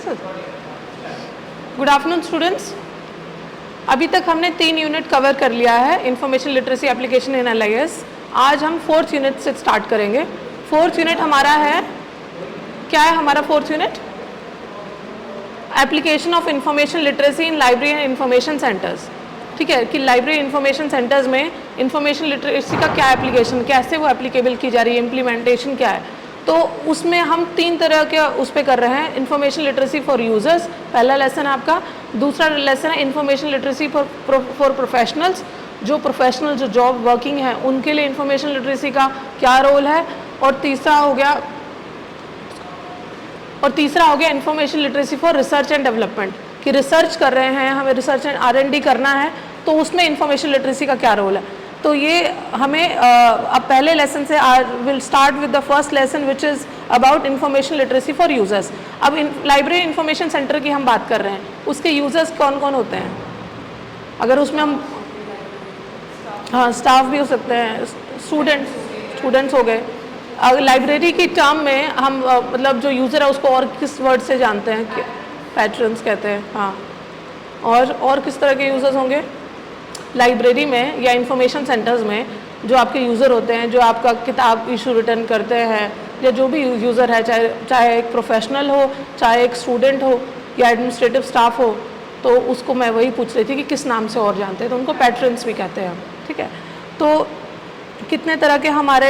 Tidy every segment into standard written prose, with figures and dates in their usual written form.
Sir? Good afternoon students. अभी तक हमने 3 यूनिट कवर कर लिया है, information literacy application in LIS। आज हम 4th यूनिट से स्टार्ट करेंगे। 4th यूनिट हमारा है, क्या है हमारा 4th unit? Application of information literacy in library and information centres. ठीक है कि लाइब्रेरी इंफॉर्मेशन सेंटर्स में इंफॉर्मेशन लिटरेसी का क्या एप्लीकेशन, कैसे वो एप्लीकेबल की जा रही है, इम्प्लीमेंटेशन क्या है। तो उसमें हम 3 तरह के उस पर कर रहे हैं। इंफॉर्मेशन लिटरेसी फॉर यूजर्स पहला लेसन है आपका, दूसरा लेसन है इंफॉर्मेशन लिटरेसी फॉर प्रोफेशनल्स, जो प्रोफेशनल जो जॉब वर्किंग है उनके लिए इंफॉर्मेशन लिटरेसी का क्या रोल है, और तीसरा हो गया information literacy for research and development, कि रिसर्च कर रहे हैं, हमें रिसर्च एंड R&D करना है, तो उसमें इंफॉर्मेशन लिटरेसी का क्या रोल है। तो ये हमें अब पहले लेसन से will start with the first lesson which is about information literacy for users. अब लाइब्रेरी इंफॉर्मेशन सेंटर की हम बात कर रहे हैं, उसके यूजर्स कौन कौन होते हैं? अगर उसमें हम, हाँ स्टाफ भी हो सकते हैं, स्टूडेंट्स हो गए। लाइब्रेरी की टर्म में हम मतलब जो यूज़र है उसको और किस वर्ड से जानते हैं? पैट्रन्स कहते हैं। हाँ, और किस तरह के यूज़र्स होंगे लाइब्रेरी में या इंफॉर्मेशन सेंटर्स में? जो आपके यूज़र होते हैं, जो आपका किताब इशू रिटर्न करते हैं, या जो भी यूज़र है, चाहे एक प्रोफेशनल हो, चाहे एक स्टूडेंट हो, या एडमिनिस्ट्रेटिव स्टाफ हो, तो उसको मैं वही पूछ रही थी कि किस नाम से और जानते हैं, तो उनको पैट्रन्स भी कहते हैं। ठीक है, तो कितने तरह के हमारे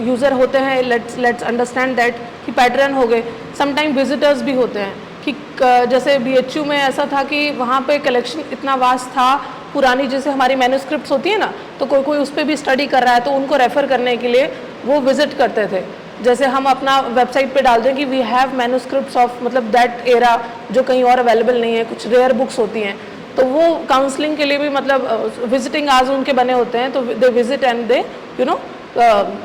यूज़र होते हैं, लेट्स अंडरस्टैंड दैट कि पैटर्न हो गए। समटाइम विजिटर्स भी होते हैं, कि जैसे BHU में ऐसा था कि वहाँ पे कलेक्शन इतना वास्ट था, पुरानी जैसे हमारी मैन्युस्क्रिप्ट्स होती है ना, तो कोई उस पर भी स्टडी कर रहा है, तो उनको रेफ़र करने के लिए वो विज़िट करते थे। जैसे हम अपना वेबसाइट पे डाल दें कि वी हैव मैन्युस्क्रिप्ट्स ऑफ मतलब दैट एरा, जो कहीं और अवेलेबल नहीं है, कुछ रेयर बुक्स होती हैं, तो वो काउंसलिंग के लिए भी मतलब विजिटिंग आवर्स उनके बने होते हैं, तो they visit and they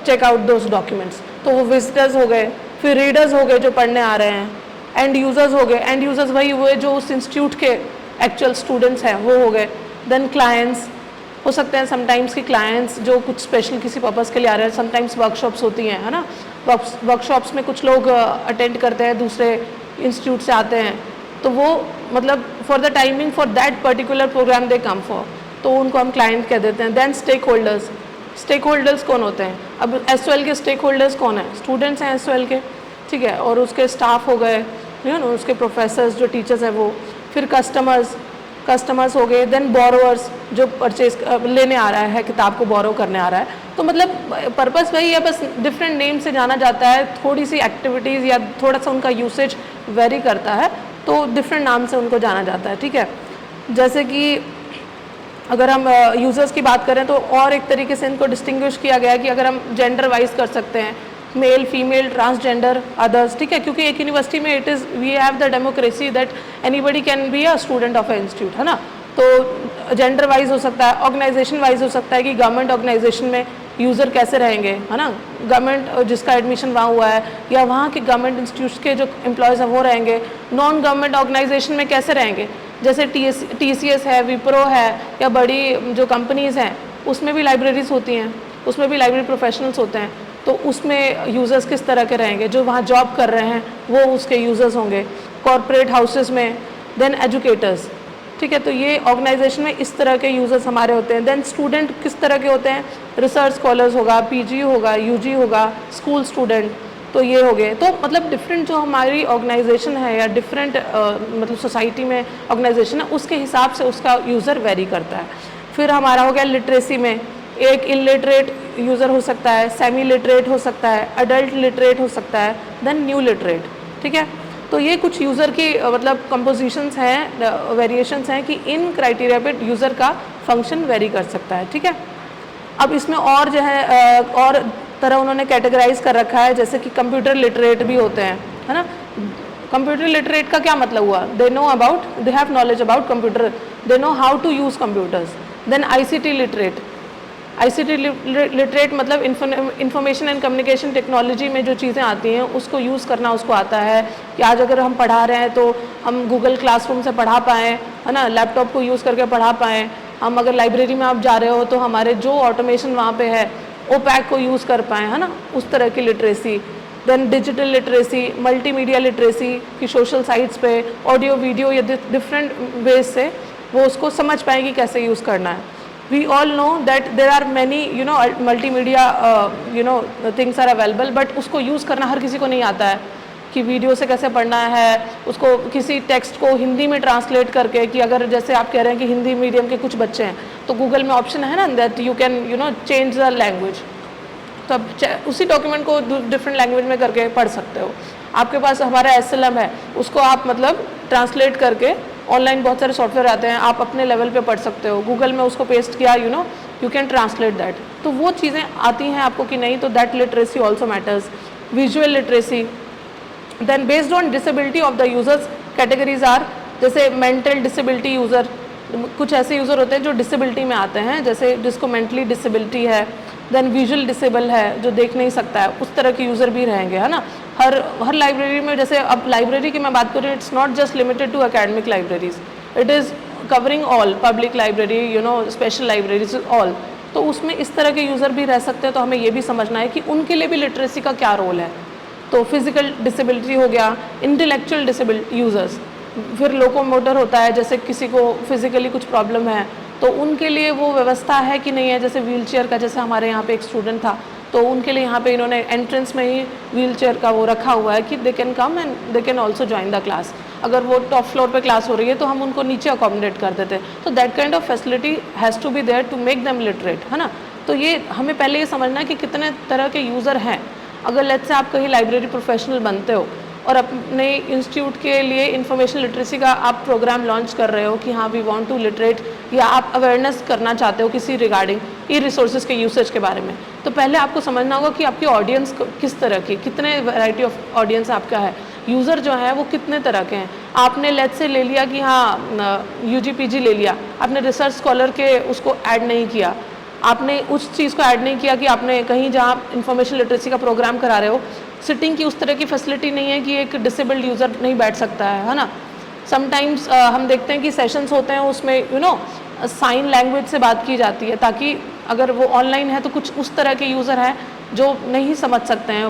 check out those documents. तो वो विजिटर्स हो गए, फिर रीडर्स हो गए जो पढ़ने आ रहे हैं, एंड यूज़र्स हो गए। एंड यूज़र्स वही हुए जो उस इंस्टीट्यूट के एक्चुअल स्टूडेंट्स हैं, वो हो गए। देन क्लाइंट्स हो सकते हैं, समटाइम्स की क्लाइंट्स जो कुछ स्पेशल किसी पर्पज़ के लिए आ रहे हैं। समटाइम्स वर्कशॉप्स होती हैं, है ना, वर्कशॉप्स में कुछ लोग अटेंड करते हैं, दूसरे इंस्टीट्यूट से आते हैं, तो वो मतलब for the timing for that particular programme they come for, तो उनको हम क्लाइंट कह देते हैं। देन स्टेक होल्डर्स कौन होते हैं? अब SOL के स्टेक होल्डर्स कौन है? स्टूडेंट्स हैं SOL के, ठीक है, और उसके स्टाफ हो गए, उसके प्रोफेसर्स जो टीचर्स हैं वो। फिर कस्टमर्स हो गए। देन बोरोअर्स, जो परचेज लेने आ रहा है, किताब को बोरो करने आ रहा है। तो मतलब पर्पस वही है, बस डिफरेंट नेम से जाना जाता है। थोड़ी सी एक्टिविटीज़ या थोड़ा सा उनका यूसेज वेरी करता है, तो डिफरेंट नाम से उनको जाना जाता है। ठीक है, जैसे कि अगर हम यूज़र्स की बात करें तो और एक तरीके से इनको डिस्टिंग्विश किया गया है कि अगर हम जेंडर वाइज कर सकते हैं, मेल, फीमेल, ट्रांसजेंडर, अदर्स। ठीक है, क्योंकि एक यूनिवर्सिटी में we have the democracy that anybody can be a student of a institute, है ना। तो जेंडर वाइज हो सकता है, ऑर्गेनाइजेशन वाइज हो सकता है कि गवर्नमेंट ऑर्गेनाइजेशन में यूज़र कैसे रहेंगे, है ना, गवर्नमेंट जिसका एडमिशन वहाँ हुआ है, या वहाँ के गवर्नमेंट इंस्टीट्यूट्स के जो एम्प्लॉयज़ हैं वो रहेंगे। नॉन गवर्नमेंट ऑर्गेनाइजेशन में कैसे रहेंगे, जैसे TCS है, विप्रो है, या बड़ी जो कंपनीज़ हैं उसमें भी लाइब्रेरीज होती हैं, उसमें भी लाइब्रेरी प्रोफेशनल्स होते हैं, तो उसमें यूज़र्स किस तरह के रहेंगे? जो वहाँ जॉब कर रहे हैं वो उसके यूज़र्स होंगे। कॉरपोरेट हाउसेस में, देन एजुकेटर्स। ठीक है, तो ये ऑर्गेनाइजेशन में इस तरह के यूज़र्स हमारे होते हैं। देन स्टूडेंट किस तरह के होते हैं? रिसर्च स्कॉलर्स होगा, PG होगा, UG होगा, स्कूल स्टूडेंट, तो ये हो गए। तो मतलब डिफरेंट जो हमारी ऑर्गेनाइजेशन है या डिफरेंट मतलब सोसाइटी में ऑर्गेनाइजेशन है, उसके हिसाब से उसका यूज़र वेरी करता है। फिर हमारा हो गया लिटरेसी में, एक इलिटरेट यूज़र हो सकता है, सेमी लिटरेट हो सकता है, अडल्ट लिटरेट हो सकता है, देन न्यू लिटरेट। ठीक है, तो ये कुछ यूज़र की मतलब कंपोजिशंस हैं, वेरिएशंस हैं कि इन क्राइटेरिया पे यूज़र का फंक्शन वेरी कर सकता है। ठीक है, अब इसमें और जो है और तरह उन्होंने कैटेगराइज कर रखा है, जैसे कि कंप्यूटर लिटरेट भी होते हैं, है ना। कंप्यूटर लिटरेट का क्या मतलब हुआ? They have knowledge about computer, they know how to use computers. Then ICT literate मतलब इंफॉर्मेशन एंड कम्युनिकेशन टेक्नोलॉजी में जो चीज़ें आती हैं उसको यूज़ करना उसको आता है, कि आज अगर हम पढ़ा रहे हैं तो हम गूगल क्लासरूम से पढ़ा पाएँ, है ना, लैपटॉप को यूज़ करके पढ़ा पाएँ। हम अगर लाइब्रेरी में आप जा रहे हो तो हमारे जो ऑटोमेशन वहाँ पे है OPAC को यूज़ कर पाएँ, है ना, उस तरह की literacy. Then digital literacy, multimedia literacy कि सोशल साइट्स पे ऑडियो वीडियो या डिफरेंट वेज से वो उसको समझ पाएंगे कैसे यूज़ करना है. We all know that there are many multimedia things are available, but उसको यूज़ करना हर किसी को नहीं आता है कि वीडियो से कैसे पढ़ना है, उसको किसी टेक्स्ट को हिंदी में ट्रांसलेट करके, कि अगर जैसे आप कह रहे हैं कि हिंदी मीडियम के कुछ बच्चे हैं तो गूगल में ऑप्शन है ना that you can change the language, तो आप उसी डॉक्यूमेंट को डिफरेंट लैंग्वेज में करके पढ़ सकते हो. आपके पास हमारा SLM है, उसको आप मतलब ट्रांसलेट करके ऑनलाइन बहुत सारे सॉफ्टवेयर आते हैं, आप अपने लेवल पे पढ़ सकते हो. गूगल में उसको पेस्ट किया, यू कैन ट्रांसलेट दैट. तो वो चीज़ें आती हैं आपको कि नहीं, तो that literacy also matters. Visual literacy, then based on disability of the users categories are, जैसे मेंटल डिसेबिलिटी यूज़र, कुछ ऐसे यूज़र होते हैं जो डिसेबिलिटी में आते हैं, जैसे जिसको मेंटली डिसेबिलिटी है. देन विजुअल डिसेबल है, जो देख नहीं सकता है, उस तरह के यूज़र भी रहेंगे, है ना. हर लाइब्रेरी में, जैसे अब लाइब्रेरी की मैं बात करूँ, it's not just limited to academic libraries, it is covering all, public library, special libraries all. तो उसमें इस तरह के यूज़र भी रह सकते हैं. तो हमें ये भी समझना है कि उनके लिए भी लिटरेसी का क्या रोल है. तो फिजिकल डिसेबिलिटी हो गया, इंटेलेक्चुअल डिसेबिलिटी यूज़र्स, फिर लोकोमोटर होता है, जैसे किसी को फिजिकली कुछ प्रॉब्लम है तो उनके लिए वो व्यवस्था है कि नहीं है, जैसे व्हील चेयर का, जैसे हमारे यहाँ पे एक स्टूडेंट था तो उनके लिए यहाँ पे इन्होंने एंट्रेंस में ही व्हील चेयर का वो रखा हुआ है कि they can come and they can also join the class. अगर वो टॉप फ्लोर पे क्लास हो रही है तो हम उनको नीचे अकोमोडेट कर देते हैं. तो that kind of facility has to be there to make them literate, है ना. तो ये हमें पहले ये समझना है कि कितने तरह के यूज़र हैं. अगर लेट्स से आप कहीं लाइब्रेरी प्रोफेशनल बनते हो और अपने इंस्टीट्यूट के लिए इंफॉर्मेशन लिटरेसी का आप प्रोग्राम लॉन्च कर रहे हो कि हाँ वी वांट टू लिटरेट, या आप अवेयरनेस करना चाहते हो किसी रिगार्डिंग ई रिसोर्सेज के यूसेज के बारे में, तो पहले आपको समझना होगा कि आपकी ऑडियंस किस तरह की, कितने वैरायटी ऑफ ऑडियंस आपका है, यूज़र जो है वो कितने तरह के हैं. आपने लेट्स से ले लिया कि हाँ UG-PG ले लिया, आपने रिसर्च स्कॉलर के उसको ऐड नहीं किया, आपने उस चीज़ को ऐड नहीं किया कि आपने कहीं जहाँ इंफॉर्मेशन लिटरेसी का प्रोग्राम करा रहे हो, सिटिंग की उस तरह की फैसिलिटी नहीं है कि एक डिसेबल्ड यूज़र नहीं बैठ सकता है ना. समटाइम्स हम देखते हैं कि सेशंस होते हैं, उसमें साइन लैंग्वेज से बात की जाती है, ताकि अगर वो ऑनलाइन है तो कुछ उस तरह के यूज़र हैं जो नहीं समझ सकते हैं,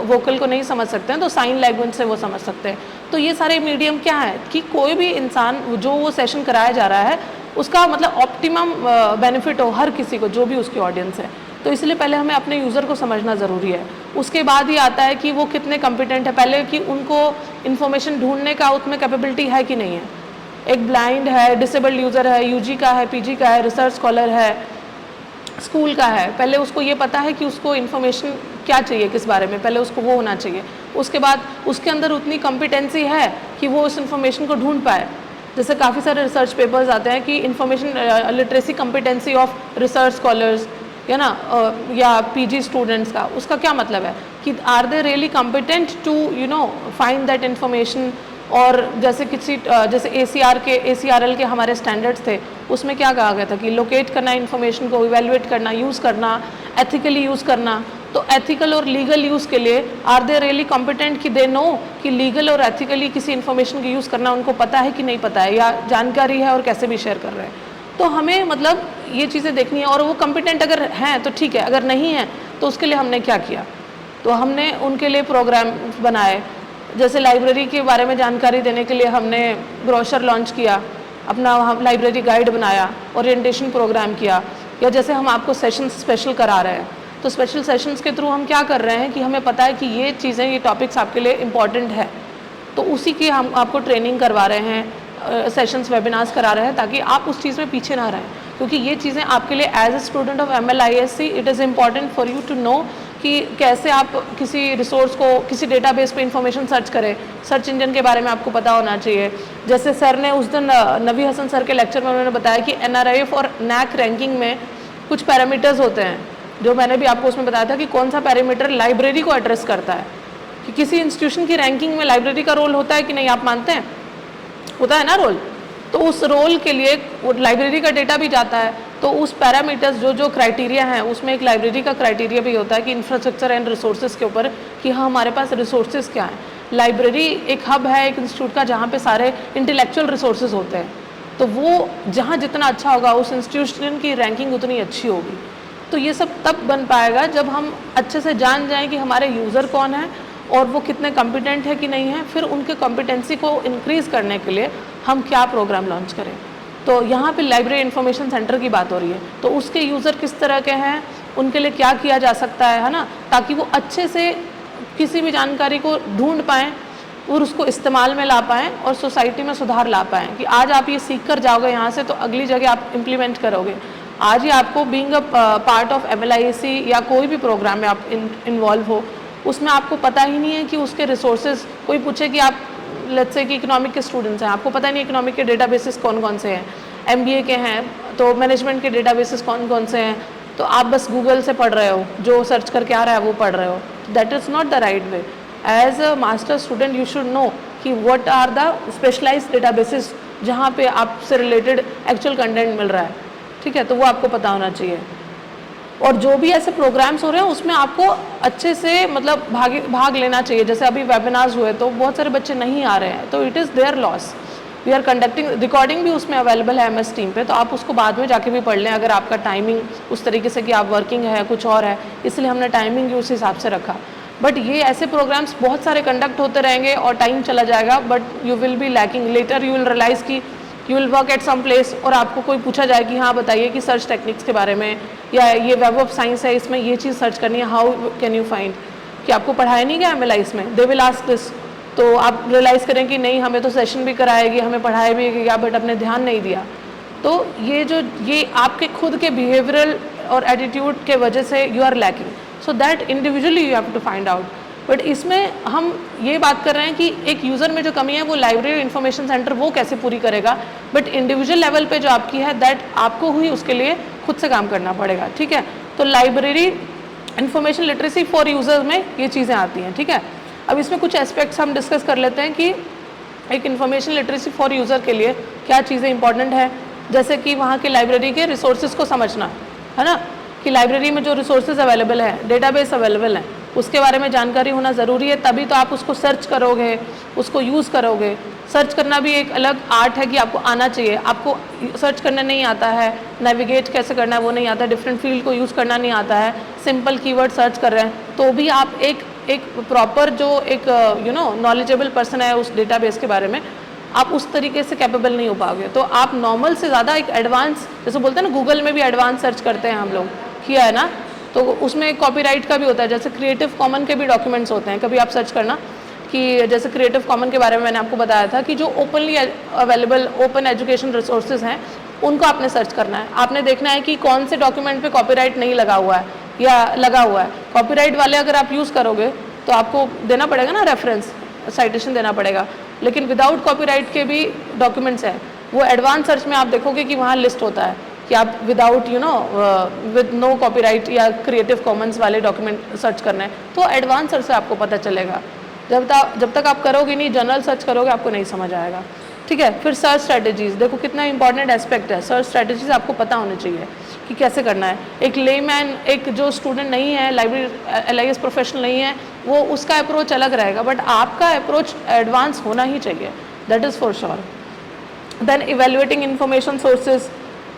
वोकल को नहीं समझ सकते हैं, तो साइन लैंग्वेज से वो समझ सकते हैं. तो ये सारे मीडियम क्या है कि कोई भी इंसान जो वो सेशन कराया जा रहा है उसका मतलब ऑप्टिमम बेनिफिट हो हर किसी को, जो भी उसकी ऑडियंस है. तो इसलिए पहले हमें अपने यूज़र को समझना ज़रूरी है. उसके बाद ये आता है कि वो कितने कॉम्पिटेंट है, पहले कि उनको इन्फॉर्मेशन ढूंढने का उसमें कैपेबिलिटी है कि नहीं है. एक ब्लाइंड है, डिसेबल्ड यूज़र है, UG का है, PG का है, रिसर्च स्कॉलर है, स्कूल का है, पहले उसको ये पता है कि उसको इन्फॉर्मेशन क्या चाहिए, किस बारे में, पहले उसको वो होना चाहिए. उसके बाद उसके अंदर उतनी कॉम्पिटेंसी है कि वो उस इन्फॉर्मेशन को ढूंढ पाए. जैसे काफ़ी सारे रिसर्च पेपर्स आते हैं कि information literacy competency of research scholars, है ना, या PG स्टूडेंट्स का, उसका क्या मतलब है कि are they really competent to find that information. और जैसे जैसे ACRL के हमारे स्टैंडर्ड्स थे, उसमें क्या कहा गया था कि लोकेट करना इन्फॉर्मेशन को, इवेलुएट करना, यूज़ करना, एथिकली यूज़ करना. तो एथिकल और लीगल यूज़ के लिए आर दे रियली कॉम्पिटेंट कि दे नो कि लीगल और एथिकली किसी इन्फॉर्मेशन की यूज़ करना उनको पता है कि नहीं पता है, या जानकारी है और कैसे भी शेयर कर रहे हैं. तो हमें मतलब ये चीज़ें देखनी है. और वो कॉम्पिटेंट अगर हैं तो ठीक है, अगर नहीं है तो उसके लिए हमने क्या किया, तो हमने उनके लिए प्रोग्राम बनाए. जैसे लाइब्रेरी के बारे में जानकारी देने के लिए हमने ब्रोशर लॉन्च किया, अपना लाइब्रेरी गाइड बनाया, ओरिएंटेशन प्रोग्राम किया, या जैसे हम आपको सेशन स्पेशल करा रहे हैं तो स्पेशल सेशंस के थ्रू हम क्या कर रहे हैं कि हमें पता है कि ये चीज़ें, ये टॉपिक्स आपके लिए इम्पॉर्टेंट है, तो उसी की हम आपको ट्रेनिंग करवा रहे हैं, सेशंस वेबिनार्स करा रहे हैं, ताकि आप उस चीज़ में पीछे ना रहें. क्योंकि ये चीज़ें आपके लिए as a student of MLISC it is important for you to know कि कैसे आप किसी रिसोर्स को, किसी डेटाबेस पे इंफॉर्मेशन सर्च करें. सर्च इंजन के बारे में आपको पता होना चाहिए. जैसे सर ने उस दिन नबी हसन सर के लेक्चर में उन्होंने बताया कि NRIF और NAC रैंकिंग में कुछ पैरामीटर्स होते हैं, जो मैंने भी आपको उसमें बताया था कि कौन सा पैरामीटर लाइब्रेरी को एड्रेस करता है. कि किसी इंस्टीट्यूशन की रैंकिंग में लाइब्रेरी का रोल होता है कि नहीं, आप मानते हैं? होता है ना रोल. तो उस रोल के लिए लाइब्रेरी का डेटा भी जाता है. तो उस पैरामीटर्स जो क्राइटेरिया हैं, उसमें एक लाइब्रेरी का क्राइटेरिया भी होता है कि इंफ्रास्ट्रक्चर एंड रिसोर्सेज के ऊपर, कि हाँ हमारे पास रिसोर्सेज क्या हैं. लाइब्रेरी एक हब है एक इंस्टीट्यूट का, जहाँ पे सारे इंटेलेक्चुअल रिसोर्सेज होते हैं. तो वो जहाँ जितना अच्छा होगा, उस इंस्टीट्यूशन की रैंकिंग उतनी अच्छी होगी. तो ये सब तब बन पाएगा जब हम अच्छे से जान जाएं कि हमारे यूज़र कौन है और वो कितने कॉम्पिटेंट है कि नहीं है, फिर उनके कॉम्पिटेंसी को इंक्रीज़ करने के लिए हम क्या प्रोग्राम लॉन्च करें। तो यहाँ पे लाइब्रेरी इंफॉर्मेशन सेंटर की बात हो रही है, तो उसके यूज़र किस तरह के हैं, उनके लिए क्या किया जा सकता है ना, ताकि वो अच्छे से किसी भी जानकारी को ढूंढ पाएँ और उसको इस्तेमाल में ला पाएँ और सोसाइटी में सुधार ला पाएँ कि आज आप ये सीख कर जाओगे यहाँ से तो अगली जगह आप इम्प्लीमेंट करोगे। आज ही आपको being a part of MLIC या कोई भी प्रोग्राम में आप इन्वॉल्व हो, उसमें आपको पता ही नहीं है कि उसके रिसोर्सेज, कोई पूछे कि आप लेट्स से कि इकोनॉमिक के स्टूडेंट्स हैं, आपको पता नहीं इकोनॉमिक के डेटाबेसेस कौन कौन से हैं, MBA के हैं तो मैनेजमेंट के डेटाबेसेस कौन कौन से हैं, तो आप बस गूगल से पढ़ रहे हो, जो सर्च करके आ रहा है वो पढ़ रहे हो। That is not the right way. As a master student you should know कि what are the specialized databases जहाँ पे आपसे रिलेटेड एक्चुअल कंटेंट मिल रहा है, ठीक है, तो वो आपको पता होना चाहिए। और जो भी ऐसे प्रोग्राम्स हो रहे हैं उसमें आपको अच्छे से मतलब भाग लेना चाहिए। जैसे अभी वेबिनार्स हुए तो बहुत सारे बच्चे नहीं आ रहे हैं, तो it is their loss. We are conducting, recording भी उसमें अवेलेबल है MS टीम पे, तो आप उसको बाद में जाके भी पढ़ लें अगर आपका टाइमिंग उस तरीके से कि आप वर्किंग है कुछ और है, इसलिए हमने टाइमिंग भी उस हिसाब से रखा। बट ये ऐसे प्रोग्राम्स बहुत सारे कंडक्ट होते रहेंगे और टाइम चला जाएगा, but you will be lacking. Later you will realize कि you will work at some place और आपको कोई पूछा जाए कि हाँ बताइए कि सर्च टेक्निक्स के बारे में, या ये वेब ऑफ साइंस है इसमें ये चीज़ सर्च करनी है, हाउ कैन यू फाइंड, कि आपको पढ़ाया नहीं गया MLIS में, दे विल आस्क दिस। तो आप रियलाइज़ करें कि नहीं हमें तो सेशन भी कराएगी, हमें पढ़ाया भी गया, बट अपने ध्यान नहीं दिया। तो ये आपके खुद के बिहेवियरल और एटीट्यूड के वजह से you are lacking, so that individually you have to find out. But इसमें हम ये बात कर रहे हैं कि एक यूज़र में जो कमी है वो लाइब्रेरी इंफॉर्मेशन सेंटर वो कैसे पूरी करेगा, बट इंडिविजुअल लेवल पे जो आपकी है दैट आपको ही उसके लिए खुद से काम करना पड़ेगा, ठीक है। तो library information literacy for users में ये चीज़ें आती हैं, ठीक है। अब इसमें कुछ एस्पेक्ट्स हम डिस्कस कर लेते हैं कि एक इंफॉर्मेशन लिटरेसी फॉर यूज़र के लिए क्या चीज़ें इंपॉर्टेंट है। जैसे कि वहाँ के लाइब्रेरी के रिसोर्सेज को समझना, है ना, कि लाइब्रेरी में जो रिसोर्सेज अवेलेबल है, डेटाबेस अवेलेबल है, उसके बारे में जानकारी होना ज़रूरी है, तभी तो आप उसको सर्च करोगे, उसको यूज़ करोगे। सर्च करना भी एक अलग आर्ट है कि आपको आना चाहिए। आपको सर्च करना नहीं आता है, नेविगेट कैसे करना है वो नहीं आता है, डिफरेंट फील्ड को यूज़ करना नहीं आता है, सिंपल कीवर्ड सर्च कर रहे हैं, तो भी आप एक प्रॉपर जो एक नॉलेजेबल पर्सन है उस डेटाबेस के बारे में, आप उस तरीके से कैपेबल नहीं हो पाओगे। तो आप नॉर्मल से ज़्यादा एक एडवांस, जैसे बोलते हैं ना गूगल में भी एडवांस सर्च करते हैं हम लोग, किया है ना, तो उसमें कॉपीराइट का भी होता है। जैसे क्रिएटिव कॉमन के भी डॉक्यूमेंट्स होते हैं, कभी आप सर्च करना कि जैसे क्रिएटिव कॉमन के बारे में मैंने आपको बताया था कि जो openly available open education resources हैं उनको आपने सर्च करना है। आपने देखना है कि कौन से डॉक्यूमेंट पे कॉपीराइट नहीं लगा हुआ है या लगा हुआ है। कॉपीराइट वाले अगर आप यूज़ करोगे तो आपको देना पड़ेगा ना रेफरेंस, साइटेशन देना पड़ेगा, लेकिन विदाउट कॉपीराइट के भी डॉक्यूमेंट्स हैं, वो एडवांस सर्च में आप देखोगे कि वहाँ लिस्ट होता है कि आप विदाउट विद नो कॉपीराइट या क्रिएटिव कॉमन्स वाले डॉक्यूमेंट सर्च करना है, तो एडवांस सर्च से आपको पता चलेगा। जब तक आप करोगे नहीं, जनरल सर्च करोगे, आपको नहीं समझ आएगा, ठीक है। फिर सर्च स्ट्रैटेजीज़, देखो कितना इंपॉर्टेंट एस्पेक्ट है। सर्च स्ट्रैटेजीज़ आपको पता होनी चाहिए कि कैसे करना है। एक लेमैन, एक जो स्टूडेंट नहीं है, लाइब्रेरी LIS प्रोफेशनल नहीं है, वो उसका अप्रोच अलग रहेगा, बट आपका अप्रोच एडवांस होना ही चाहिए, that is for sure. Then evaluating information sources,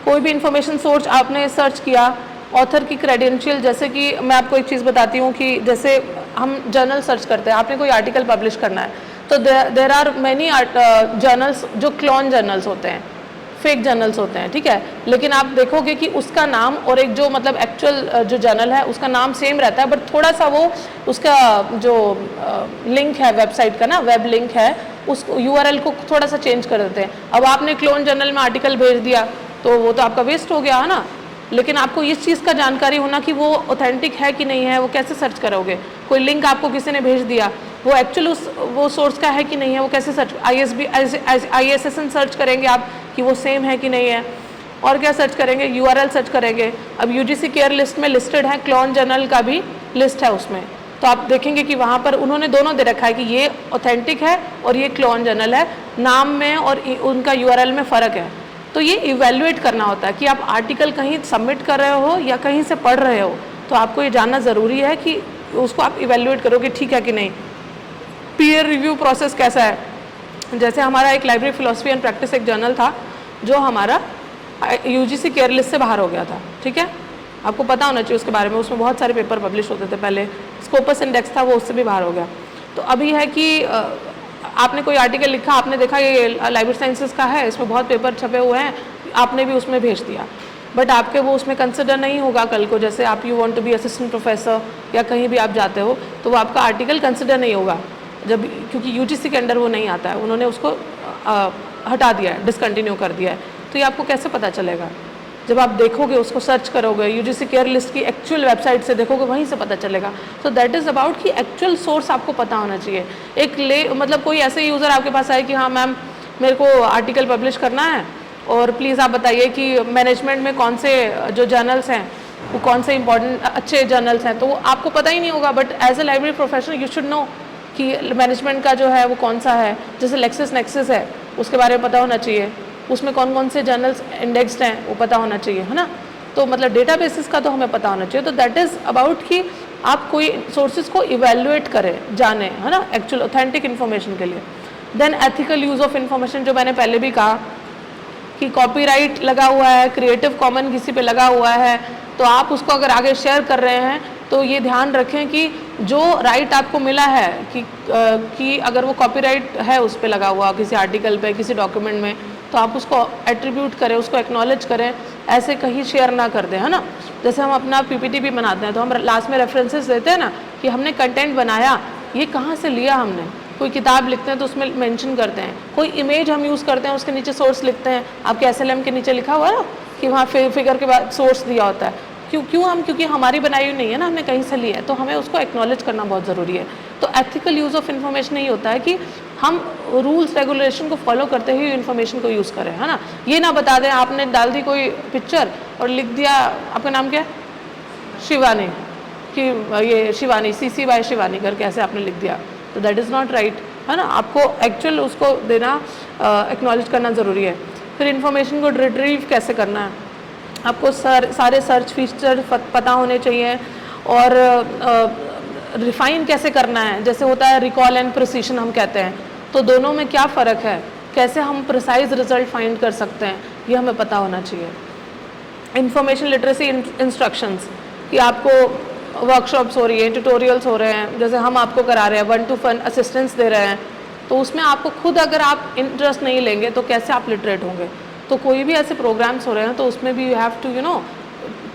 कोई भी इंफॉर्मेशन सोर्स आपने सर्च किया, ऑथर की क्रेडेंशियल, जैसे कि मैं आपको एक चीज़ बताती हूँ कि जैसे हम जर्नल सर्च करते हैं, आपने कोई आर्टिकल पब्लिश करना है, तो देर आर मैनी जर्नल्स जो क्लोन जर्नल्स होते हैं, फेक जर्नल्स होते हैं, ठीक है। लेकिन आप देखोगे कि उसका नाम और एक जो मतलब एक्चुअल जो जर्नल है उसका नाम सेम रहता है, बट थोड़ा सा वो उसका जो लिंक है वेबसाइट का ना, वेब लिंक है, उस URL को थोड़ा सा चेंज कर देते हैं। अब आपने क्लोन जर्नल में आर्टिकल भेज दिया तो वो तो आपका वेस्ट हो गया है ना। लेकिन आपको इस चीज़ का जानकारी होना कि वो ऑथेंटिक है कि नहीं है, वो कैसे सर्च करोगे। कोई लिंक आपको किसी ने भेज दिया, वो एक्चुअल वो सोर्स का है कि नहीं है, वो कैसे सर्च, ISSN सर्च करेंगे आप कि वो सेम है कि नहीं है, और क्या सर्च करेंगे, URL सर्च करेंगे। अब UGC केयर लिस्ट में लिस्टेड है, क्लोन जर्नल का भी लिस्ट है उसमें, तो आप देखेंगे कि वहाँ पर उन्होंने दोनों दे रखा है कि ये ऑथेंटिक है और ये क्लोन जर्नल है, नाम में और उनका URL में फ़र्क है। तो ये इवेल्युएट करना होता है कि आप आर्टिकल कहीं सबमिट कर रहे हो या कहीं से पढ़ रहे हो, तो आपको ये जानना ज़रूरी है कि उसको आप इवेल्युएट करोगे ठीक है कि नहीं। पीयर रिव्यू प्रोसेस कैसा है, जैसे हमारा एक लाइब्रेरी फिलोसफी एंड प्रैक्टिस एक जर्नल था जो हमारा UGC केयर लिस्ट से बाहर हो गया था, ठीक है, आपको पता होना चाहिए उसके बारे में। उसमें बहुत सारे पेपर पब्लिश होते थे पहले, स्कोपस इंडेक्स था वो उससे भी बाहर हो गया। तो अभी है कि आपने कोई आर्टिकल लिखा, आपने देखा ये लाइब्रेरी साइंसेज का है, इसमें बहुत पेपर छपे हुए हैं, आपने भी उसमें भेज दिया, बट आपके वो उसमें कंसिडर नहीं होगा कल को, जैसे आप you want to be assistant professor या कहीं भी आप जाते हो तो वो आपका आर्टिकल कंसिडर नहीं होगा, जब क्योंकि यूजीसी के अंडर वो नहीं आता है, उन्होंने उसको हटा दिया है, डिसकंटिन्यू कर दिया है। तो ये आपको कैसे पता चलेगा? जब आप देखोगे, उसको सर्च करोगे, यूजीसी केयर लिस्ट की एक्चुअल वेबसाइट से देखोगे, वहीं से पता चलेगा। सो दैट इज़ अबाउट कि एक्चुअल सोर्स आपको पता होना चाहिए। एक मतलब कोई ऐसे यूज़र आपके पास आए कि हाँ मैम मेरे को आर्टिकल पब्लिश करना है और प्लीज़ आप बताइए कि मैनेजमेंट में कौन से जो जर्नल्स हैं वो कौन से इंपॉर्टेंट अच्छे जर्नल्स हैं, तो वो आपको पता ही नहीं होगा, but as a library professional you should know कि मैनेजमेंट का जो है वो कौन सा है। जैसे लेक्सिस नेक्सिस है, उसके बारे में पता होना चाहिए, उसमें कौन कौन से जर्नल्स इंडेक्स्ड हैं वो पता होना चाहिए, है ना। तो मतलब डेटाबेसिस का तो हमें पता होना चाहिए। तो दैट इज़ अबाउट कि आप कोई सोर्सेज को इवेल्युएट करें, जाने, है ना, एक्चुअल ऑथेंटिक इन्फॉर्मेशन के लिए। Then ethical use of information, जो मैंने पहले भी कहा कि कॉपीराइट लगा हुआ है, क्रिएटिव कॉमन किसी पे लगा हुआ है, तो आप उसको अगर आगे शेयर कर रहे हैं तो ये ध्यान रखें कि जो राइट आपको मिला है कि अगर वो कॉपीराइट है उस पर लगा हुआ किसी आर्टिकल पे, किसी डॉक्यूमेंट में, तो आप उसको एट्रीब्यूट करें, उसको एक्नॉलेज करें, ऐसे कहीं शेयर ना कर दें, है ना। जैसे हम अपना पीपीटी भी बनाते हैं तो हम लास्ट में रेफरेंसेस देते हैं ना कि हमने कंटेंट बनाया, ये कहाँ से लिया हमने। कोई किताब लिखते हैं तो उसमें मेंशन करते हैं, कोई इमेज हम यूज़ करते हैं उसके नीचे सोर्स लिखते हैं। आपके SLM के नीचे लिखा हुआ है ना कि वहाँ फिगर के बाद सोर्स दिया होता है। क्योंकि हमारी बनाई हुई नहीं है ना, हमने कहीं से लिया है, तो हमें उसको एक्नॉलेज करना बहुत ज़रूरी है। तो एथिकल यूज़ ऑफ इन्फॉर्मेशन यही होता है कि हम रूल्स रेगुलेशन को फॉलो करते हुए इन्फॉर्मेशन को यूज़ करें, है ना। ये ना बता दें आपने डाल दी कोई पिक्चर और लिख दिया आपका नाम क्या है, शिवानी, कि ये शिवानी CC बाय शिवानी करके ऐसे आपने लिख दिया, तो दैट इज़ नॉट राइट, है ना। आपको एक्चुअल उसको देना, एक्नॉलेज करना ज़रूरी है। फिर इन्फॉर्मेशन को रिट्रीव कैसे करना है, आपको सारे सर्च फीचर पता होने चाहिए, और रिफाइन कैसे करना है। जैसे होता है रिकॉल एंड प्रिसीशन हम कहते हैं, तो दोनों में क्या फ़र्क है, कैसे हम प्रिसाइज रिजल्ट फाइंड कर सकते हैं, ये हमें पता होना चाहिए। इंफॉर्मेशन लिटरेसी इंस्ट्रक्शंस, कि आपको वर्कशॉप्स हो रही है, ट्यूटोरियल्स हो रहे हैं, जैसे हम आपको करा रहे हैं, 1-to-1 असिस्टेंस दे रहे हैं, तो उसमें आपको खुद अगर आप इंटरेस्ट नहीं लेंगे तो कैसे आप लिटरेट होंगे। तो कोई भी ऐसे प्रोग्राम्स हो रहे हैं तो उसमें भी you have to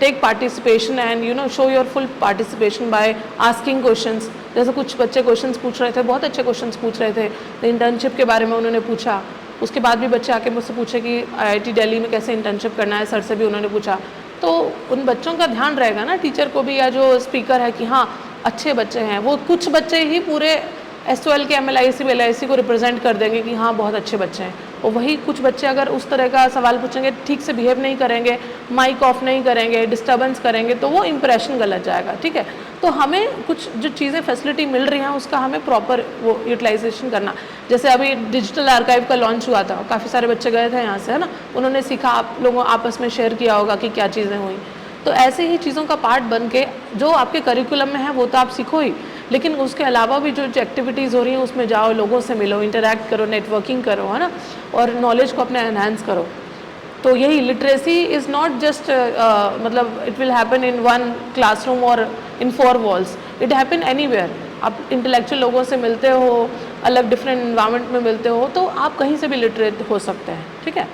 take participation and show your full participation by asking questions. जैसे कुछ बच्चे क्वेश्चंस पूछ रहे थे, बहुत अच्छे क्वेश्चंस पूछ रहे थे, तो इंटर्नशिप के बारे में उन्होंने पूछा। उसके बाद भी बच्चे आके मुझसे पूछे कि IIT दिल्ली में कैसे इंटर्नशिप करना है, सर से भी उन्होंने पूछा। तो उन बच्चों का ध्यान रहेगा ना, टीचर को भी या जो स्पीकर है, कि हाँ अच्छे बच्चे हैं। वो कुछ बच्चे ही पूरे SOL के MLIC LIC को रिप्रेजेंट कर देंगे कि हाँ बहुत अच्छे बच्चे हैं, और वही कुछ बच्चे अगर उस तरह का सवाल पूछेंगे, ठीक से बिहेव नहीं करेंगे, माइक ऑफ नहीं करेंगे, डिस्टर्बेंस करेंगे, तो वो इंप्रेशन गलत जाएगा, ठीक है। तो हमें कुछ जो चीज़ें फैसिलिटी मिल रही हैं उसका हमें प्रॉपर वो यूटिलाइजेशन करना। जैसे अभी डिजिटल आर्काइव का लॉन्च हुआ था, काफ़ी सारे बच्चे गए थे यहाँ से, है ना, उन्होंने सीखा, आप लोगों आपस में शेयर किया होगा कि क्या चीज़ें हुई। तो ऐसे ही चीज़ों का पार्ट बन के जो आपके करिकुलम में है वो तो आप सीखो ही, लेकिन उसके अलावा भी जो एक्टिविटीज़ हो रही हैं उसमें जाओ, लोगों से मिलो, इंटरेक्ट करो, नेटवर्किंग करो, है ना, और नॉलेज को अपने एनहांस करो। तो यही लिटरेसी इज़ नॉट जस्ट मतलब it will happen in 1 classroom और इन 4 वॉल्स, इट हैपन एनीवेयर। आप इंटेलेक्चुअल लोगों से मिलते हो, अलग डिफरेंट इन्वायरमेंट में मिलते हो, तो आप कहीं से भी लिटरेट हो सकते हैं, ठीक है।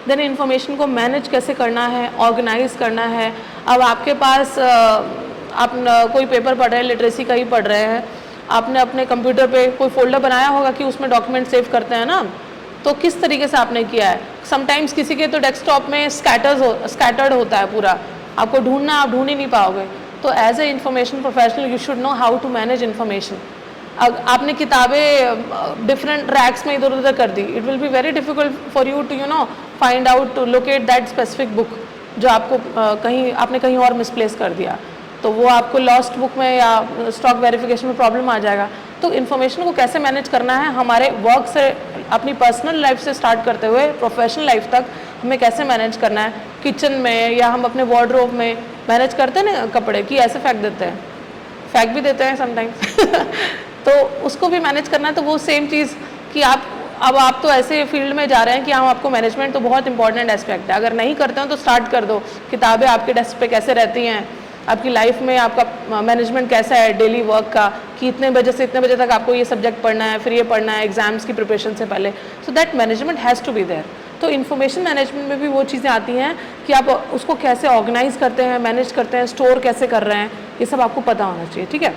देन इन्फॉर्मेशन को मैनेज कैसे करना है, ऑर्गेनाइज करना है। अब आपके पास आप कोई पेपर पढ़ रहे हैं, लिटरेसी का ही पढ़ रहे हैं, आपने अपने कंप्यूटर पे कोई फोल्डर बनाया होगा कि उसमें डॉक्यूमेंट सेव करते हैं ना, तो किस तरीके से आपने किया है। समटाइम्स किसी के तो डेस्कटॉप में स्कैटर्ड होता है पूरा, आपको ढूंढना, आप ढूंढ ही नहीं पाओगे। तो as a information professional you should know how to manage information. आपने किताबें डिफरेंट रैक्स में इधर उधर कर दी, it will be very difficult for you to find out, to locate that specific book जो आपको आपने कहीं और मिसप्लेस कर दिया, तो वो आपको लॉस्ट बुक में या स्टॉक वेरिफिकेशन में प्रॉब्लम आ जाएगा। तो इन्फॉर्मेशन को कैसे मैनेज करना है, हमारे वर्क से, अपनी पर्सनल लाइफ से स्टार्ट करते हुए प्रोफेशनल लाइफ तक हमें कैसे मैनेज करना है। किचन में या हम अपने वार्डरोब में मैनेज करते हैं ना कपड़े, कि ऐसे फेंक देते हैं, फेंक भी देते हैं समटाइम्स तो उसको भी मैनेज करना है। तो वो सेम चीज़ कि आप तो ऐसे फील्ड में जा रहे हैं कि हम आपको मैनेजमेंट तो बहुत इंपॉर्टेंट एस्पेक्ट है, अगर नहीं करते हो तो स्टार्ट कर दो। किताबें आपके डेस्क पे कैसे रहती हैं, आपकी लाइफ में आपका मैनेजमेंट कैसा है डेली वर्क का, कि इतने बजे से इतने बजे तक आपको ये सब्जेक्ट पढ़ना है, फिर ये पढ़ना है एग्जाम्स की प्रिपरेशन से पहले. So that management has to be there. तो इन्फॉर्मेशन मैनेजमेंट में भी वो चीज़ें आती हैं कि आप उसको कैसे ऑर्गेनाइज करते हैं, मैनेज करते हैं, स्टोर कैसे कर रहे हैं, ये सब आपको पता होना चाहिए. ठीक है.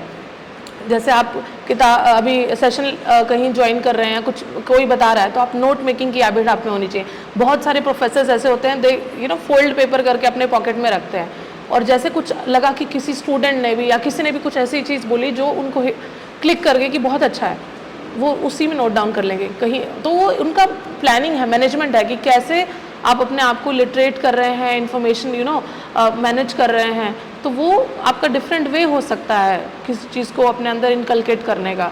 जैसे आप अभी सेशन कहीं ज्वाइन कर रहे हैं, कुछ कोई बता रहा है, तो आप नोट मेकिंग की हैबिट आप में होनी चाहिए. बहुत सारे प्रोफेसर्स ऐसे होते हैं, दे फोल्ड पेपर करके अपने पॉकेट में रखते हैं, और जैसे कुछ लगा कि किसी स्टूडेंट ने भी या किसी ने भी कुछ ऐसी चीज़ बोली जो उनको क्लिक कर गई कि बहुत अच्छा है, वो उसी में नोट डाउन कर लेंगे कहीं. तो वो उनका प्लानिंग है, मैनेजमेंट है कि कैसे आप अपने आप को लिटरेट कर रहे हैं, इन्फॉर्मेशन मैनेज कर रहे हैं. तो वो आपका डिफरेंट वे हो सकता है किसी चीज़ को अपने अंदर इनकलकेट करने का.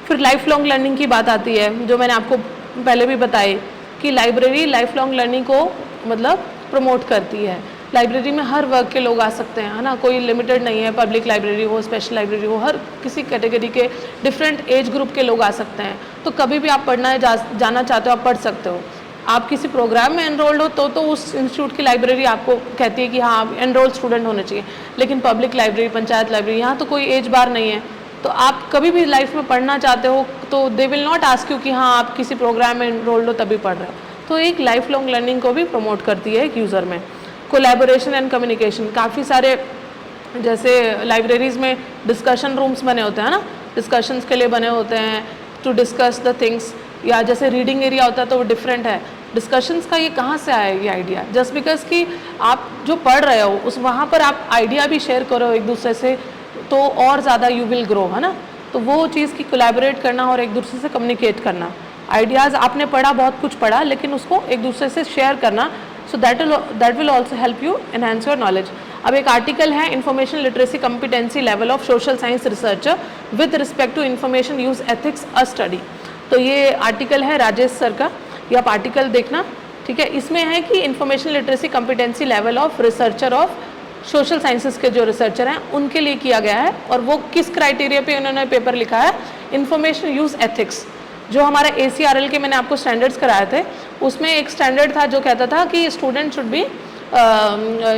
फिर लाइफ लॉन्ग लर्निंग की बात आती है, जो मैंने आपको पहले भी बताई कि लाइब्रेरी लाइफ लॉन्ग लर्निंग को मतलब प्रमोट करती है. लाइब्रेरी में हर वर्ग के लोग आ सकते हैं, है ना, कोई लिमिटेड नहीं है. पब्लिक लाइब्रेरी हो, स्पेशल लाइब्रेरी हो, हर किसी कैटेगरी के डिफरेंट एज ग्रुप के लोग आ सकते हैं. तो कभी भी आप पढ़ना है जाना चाहते हो, आप पढ़ सकते हो. आप किसी प्रोग्राम में एनरोल्ड हो तो उस इंस्टीट्यूट की लाइब्रेरी आपको कहती है कि हाँ आप एनरोल्ड स्टूडेंट होने चाहिए. लेकिन पब्लिक लाइब्रेरी, पंचायत लाइब्रेरी, यहाँ तो कोई एज बार नहीं है. तो आप कभी भी लाइफ में पढ़ना चाहते हो तो दे विल नॉट आस्क यू कि हाँ आप किसी प्रोग्राम में एनरोल्ड हो तभी पढ़ रहे हो. तो एक लाइफ लॉन्ग लर्निंग को भी प्रमोट करती है एक यूज़र में. कोलैबोरेशन एंड कम्युनिकेशन, काफ़ी सारे जैसे लाइब्रेरीज़ में डिस्कशन रूम्स बने होते हैं ना, डिस्कशंस के लिए बने होते हैं टू डिस्कस द थिंग्स. या जैसे रीडिंग एरिया होता है तो वो डिफरेंट है. डिस्कशंस का ये कहाँ से आया ये आइडिया? जस्ट बिकॉज कि आप जो पढ़ रहे हो उस वहाँ पर आप आइडिया भी शेयर करो एक दूसरे से, तो और ज़्यादा यू विल ग्रो, है ना. तो वो चीज़ की कोलैबोरेट करना और एक दूसरे से कम्युनिकेट करना. आइडियाज़ आपने पढ़ा, बहुत कुछ पढ़ा, लेकिन उसको एक दूसरे से शेयर करना. So that will also help you enhance your knowledge. अब एक आर्टिकल है information literacy competency level of social science researcher with respect to information use ethics a study. तो ये आर्टिकल है राजेश सर का, ये आप आर्टिकल देखना. ठीक है. इसमें है कि information literacy competency level of researcher of social sciences के जो रिसर्चर हैं उनके लिए किया गया है. और वो किस क्राइटेरिया पे उन्होंने पेपर लिखा है? Information use ethics. जो हमारा ACRL के मैंने आपको स्टैंडर्ड्स कराए थे, उसमें एक स्टैंडर्ड था जो कहता था कि student should be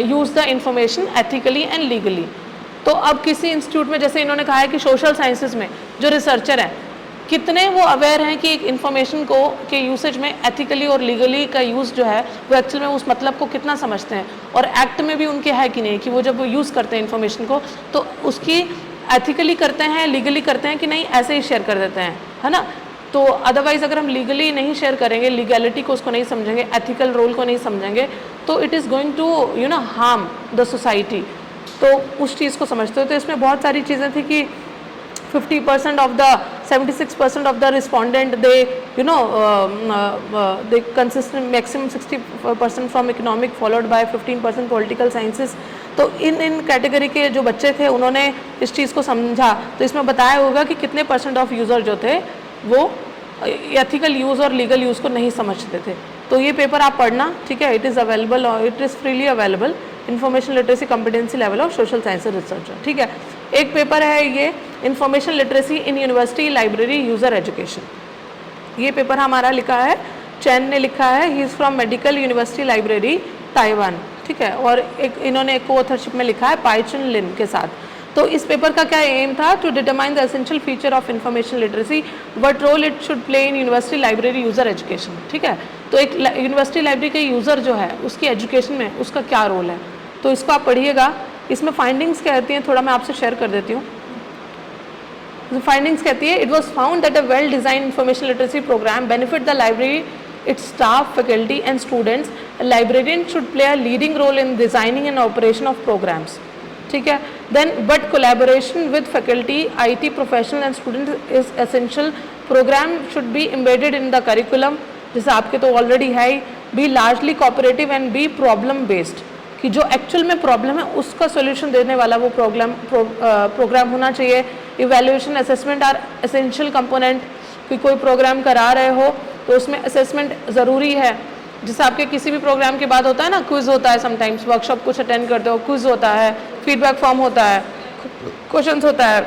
use the information ethically and legally. तो अब किसी इंस्टीट्यूट में जैसे इन्होंने कहा है कि सोशल साइंसेज में जो रिसर्चर हैं कितने वो अवेयर हैं कि एक इन्फॉर्मेशन को के यूसेज में एथिकली और लीगली का यूज़ जो है वो एक्चुअल में उस मतलब को कितना समझते हैं, और एक्ट में भी उनके है कि नहीं कि वो जब वो यूज़ करते हैं इन्फॉर्मेशन को तो उसकी एथिकली करते हैं, लीगली करते हैं कि नहीं, ऐसे ही शेयर कर देते हैं, है ना. तो अदरवाइज़ अगर हम लीगली नहीं शेयर करेंगे, लीगैलिटी को उसको नहीं समझेंगे, एथिकल रोल को नहीं समझेंगे, तो it is going to harm the society. तो उस चीज़ को समझते हो. तो इसमें बहुत सारी चीज़ें थी कि 50% of the 76% of the respondent they consist maximum 60% from economic followed by 15% political sciences. तो इन कैटेगरी के जो बच्चे थे उन्होंने इस चीज़ को समझा. तो इसमें बताया होगा कि कितने % ऑफ यूज़र जो थे वो एथिकल यूज़ और लीगल यूज़ को नहीं समझते थे. तो ये पेपर आप पढ़ना. ठीक है. इट इज़ अवेलेबल और it is freely available. Information literacy competency level of social science researcher. ठीक है. एक पेपर है ये इंफॉर्मेशन लिटरेसी इन यूनिवर्सिटी लाइब्रेरी यूज़र एजुकेशन. ये पेपर हमारा लिखा है, चैन ने लिखा है. He is from medical university library Taiwan. ठीक है. और एक इन्होंने एक को-ऑथरशिप में लिखा है पाइचन लिन के साथ. तो इस पेपर का क्या एम था? To determine the essential feature of information literacy, what role it should play in university library user education. ठीक है. तो एक यूनिवर्सिटी लाइब्रेरी के यूज़र जो है उसकी एजुकेशन में उसका क्या रोल है, तो इसको आप पढ़िएगा. इसमें फाइंडिंग्स क्या कहती हैं थोड़ा मैं आपसे शेयर कर देती हूँ. फाइंडिंग्स कहती है it was found that a well design information literacy program benefit the library, its staff, faculty and students. A librarian should play a leading role in designing and operation of programs. ठीक है. Then but collaboration with faculty, IT professional and students is essential. Program should be embedded in the curriculum. जैसे आपके तो already है ही. Be largely cooperative and be problem based. कि जो actual में problem है उसका सोल्यूशन देने वाला वो प्रोग्राम होना चाहिए. Evaluation assessment are essential component. कि कोई प्रोग्राम करा रहे हो तो उसमें असेसमेंट ज़रूरी है. जैसे आपके किसी भी प्रोग्राम के बाद होता है ना, क्विज़ होता है, समटाइम्स वर्कशॉप कुछ अटेंड करते हो, क्विज़ होता है, फीडबैक फॉर्म होता है, क्वेश्चंस होता है.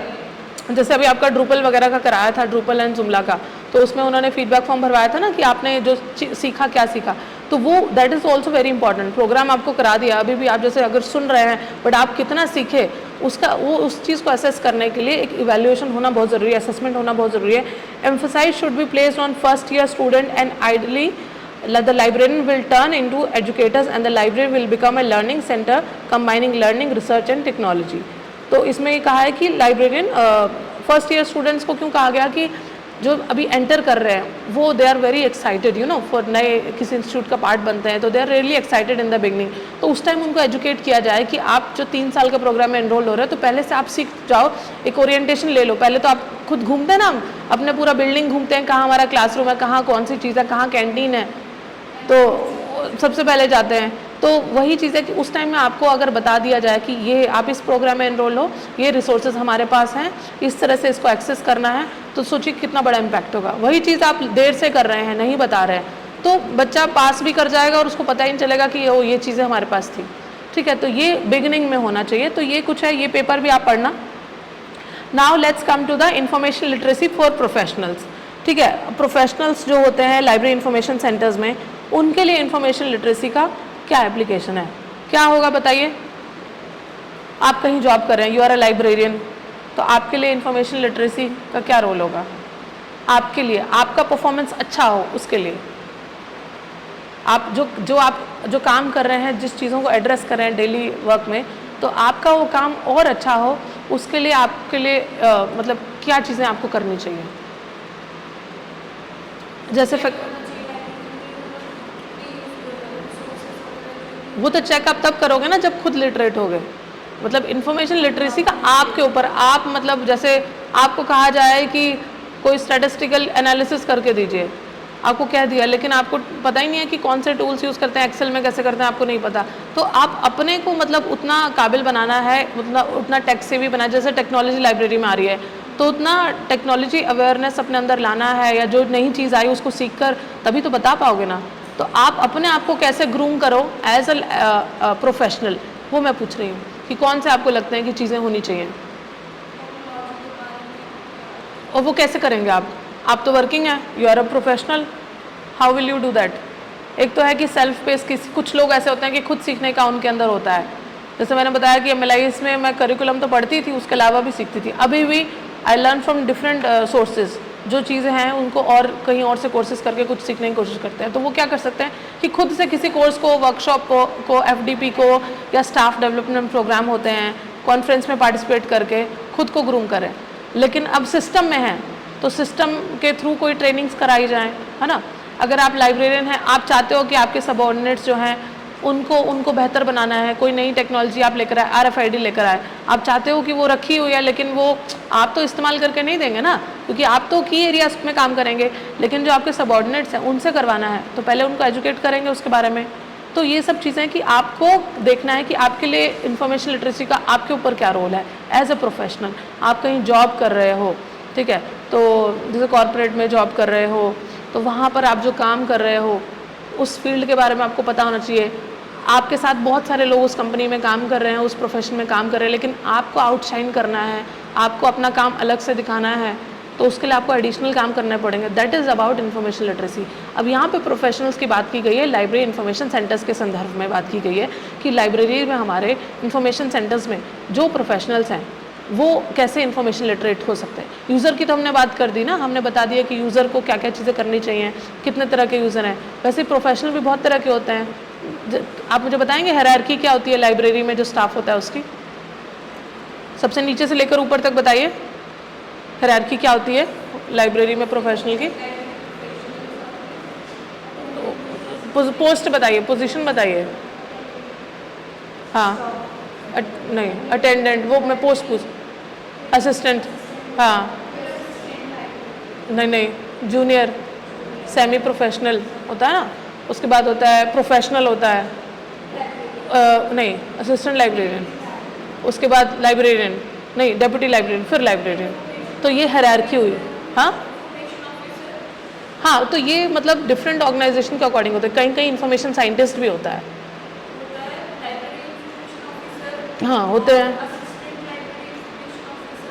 जैसे अभी आपका ड्रूपल वगैरह का कराया था, ड्रूपल एंड जुमला का, तो उसमें उन्होंने फीडबैक फॉर्म भरवाया था ना कि आपने जो सीखा क्या सीखा. तो तो वो that is also very important. Program आपको करा दिया, अभी भी आप जैसे अगर सुन रहे हैं बट आप कितना सीखे उसका वो उस चीज़ को असेस करने के लिए एक इवैल्यूएशन होना बहुत ज़रूरी है, असेसमेंट होना बहुत ज़रूरी है। Emphasise should be placed on first year student and ideally the librarian will turn into educators and the library will become a learning center combining learning, research and technology। तो इसमें ये कहा है कि लाइब्रेरियन फर्स्ट ईयर स्टूडेंट्स को क्यों कहा गया कि जो अभी एंटर कर रहे हैं वो they are very excited you know for नए किसी इंस्टीट्यूट का पार्ट बनते हैं तो they are really excited in the beginning. तो उस टाइम उनको एजुकेट किया जाए कि आप जो 3 साल का प्रोग्राम में एनरोल हो रहे हो तो पहले से आप सीख जाओ, एक ओरिएंटेशन ले लो। पहले तो आप खुद घूमते हैं ना, हम अपने पूरा बिल्डिंग घूमते हैं, कहाँ हमारा क्लासरूम है, कहाँ कौन सी चीज़ है, कहाँ कैंटीन है, तो सबसे पहले जाते हैं। तो वही चीज़ है कि उस टाइम में आपको अगर बता दिया जाए कि ये आप इस प्रोग्राम में एनरोल हो, ये रिसोर्सेज हमारे पास हैं, इस तरह से इसको एक्सेस करना है, तो सोचिए कितना बड़ा इम्पैक्ट होगा। वही चीज़ आप देर से कर रहे हैं, नहीं बता रहे हैं, तो बच्चा पास भी कर जाएगा और उसको पता ही नहीं चलेगा कि ये चीज़ें हमारे पास थी। ठीक है, तो ये बिगिनिंग में होना चाहिए। तो ये कुछ है, ये पेपर भी आप पढ़ना। Now let's come to the information literacy for professionals. ठीक है, प्रोफेशनल्स जो होते हैं लाइब्रेरी इंफॉर्मेशन सेंटर्स में, उनके लिए इंफॉर्मेशन लिटरेसी का क्या एप्लीकेशन है, क्या होगा बताइए। आप कहीं जॉब कर रहे हैं, यू आर अ लाइब्रेरियन, तो आपके लिए इंफॉर्मेशन लिटरेसी का क्या रोल होगा? आपके लिए आपका परफॉर्मेंस अच्छा हो, उसके लिए आप जो काम कर रहे हैं, जिस चीज़ों को एड्रेस कर रहे हैं डेली वर्क में, तो आपका वो काम और अच्छा हो, उसके लिए आपके लिए मतलब क्या चीज़ें आपको करनी चाहिए। जैसे वो तो चेक आप तब करोगे ना जब खुद लिटरेट हो गए। मतलब इंफॉर्मेशन लिटरेसी का आपके ऊपर, आप मतलब जैसे आपको कहा जाए कि कोई स्टैटिस्टिकल एनालिसिस करके दीजिए, आपको कह दिया, लेकिन आपको पता ही नहीं है कि कौन से टूल्स यूज़ करते हैं, एक्सेल में कैसे करते हैं, आपको नहीं पता। तो आप अपने को मतलब उतना काबिल बनाना है, मतलब उतना टेक से भी बना, जैसे टेक्नोलॉजी लाइब्रेरी में आ रही है तो उतना टेक्नोलॉजी अवेयरनेस अपने अंदर लाना है, या जो नई चीज़ आई उसको सीख कर तभी तो बता पाओगे ना। तो आप अपने आप को कैसे ग्रूम करो एज अ प्रोफेशनल, वो मैं पूछ रही हूँ कि कौन से आपको लगते हैं कि चीज़ें होनी चाहिए, और वो कैसे करेंगे आप तो वर्किंग है, you are a professional, how will you do that. एक तो है कि सेल्फ पेस, कुछ लोग ऐसे होते हैं कि खुद सीखने का उनके अंदर होता है। जैसे मैंने बताया कि MLIS में मैं करिकुलम तो पढ़ती थी, उसके अलावा भी सीखती थी। अभी भी I learn from different sources, जो चीज़ें हैं उनको और कहीं और से कोर्सेज करके कुछ सीखने की कोशिश करते हैं। तो वो क्या कर सकते हैं कि खुद से किसी कोर्स को, वर्कशॉप को FDP को, या स्टाफ डेवलपमेंट प्रोग्राम होते हैं, कॉन्फ्रेंस में पार्टिसिपेट करके खुद को ग्रूम करें। लेकिन अब सिस्टम में है तो सिस्टम के थ्रू कोई ट्रेनिंग्स कराई जाएँ, है ना। अगर आप लाइब्रेरियन हैं, आप चाहते हो कि आपके सबऑर्डिनेट्स जो हैं उनको बेहतर बनाना है, कोई नई टेक्नोलॉजी आप लेकर आए, RFID लेकर आए, आप चाहते हो कि वो रखी हुई है लेकिन वो आप तो इस्तेमाल करके नहीं देंगे ना, क्योंकि आप तो की एरियाज में काम करेंगे, लेकिन जो आपके सबऑर्डिनेट्स हैं उनसे करवाना है, तो पहले उनको एजुकेट करेंगे उसके बारे में। तो ये सब चीज़ें कि आपको देखना है कि आपके लिए इंफॉर्मेशन लिटरेसी का आपके ऊपर क्या रोल है एज अ प्रोफेशनल। आप कहीं जॉब कर रहे हो, ठीक है, तो जैसे कॉर्पोरेट में जॉब कर रहे हो, तो वहाँ पर आप जो काम कर रहे हो उस फील्ड के बारे में आपको पता होना चाहिए। आपके साथ बहुत सारे लोग उस कंपनी में काम कर रहे हैं, उस प्रोफेशन में काम कर रहे हैं, लेकिन आपको आउटशाइन करना है, आपको अपना काम अलग से दिखाना है, तो उसके लिए आपको एडिशनल काम करने पड़ेंगे। That is about information literacy. अब यहाँ पे प्रोफेशनल्स की बात की गई है, लाइब्रेरी इन्फॉर्मेशन सेंटर्स के संदर्भ में बात की गई है कि लाइब्रेरी में हमारे इन्फॉर्मेशन सेंटर्स में जो प्रोफेशनल्स हैं वो कैसे इन्फॉर्मेशन लिटरेट हो सकते हैं। यूज़र की तो हमने बात कर दी ना, हमने बता दिया कि यूज़र को क्या क्या चीज़ें करनी चाहिए, कितने तरह के यूज़र हैं। वैसे प्रोफेशनल भी बहुत तरह के होते हैं। आप मुझे बताएंगे हायरार्की क्या होती है लाइब्रेरी में, जो स्टाफ होता है उसकी? सबसे नीचे से लेकर ऊपर तक बताइए, हायरार्की क्या होती है लाइब्रेरी में प्रोफेशनल की? पोस्ट बताइए, पोजीशन बताइए। हाँ, नहीं अटेंडेंट, वो मैं पोस्ट पूछ, असिस्टेंट, हाँ नहीं जूनियर, सेमी प्रोफेशनल होता है ना, उसके बाद होता है प्रोफेशनल होता है, नहीं असिस्टेंट लाइब्रेरियन, उसके बाद लाइब्रेरियन, नहीं डेप्यूटी लाइब्रेरियन, फिर लाइब्रेरियन। तो ये हायरार्की हुई। हाँ, तो ये मतलब डिफरेंट ऑर्गेनाइजेशन के अकॉर्डिंग होता है। कहीं कहीं इंफॉर्मेशन साइंटिस्ट भी होता है। हाँ होते हैं,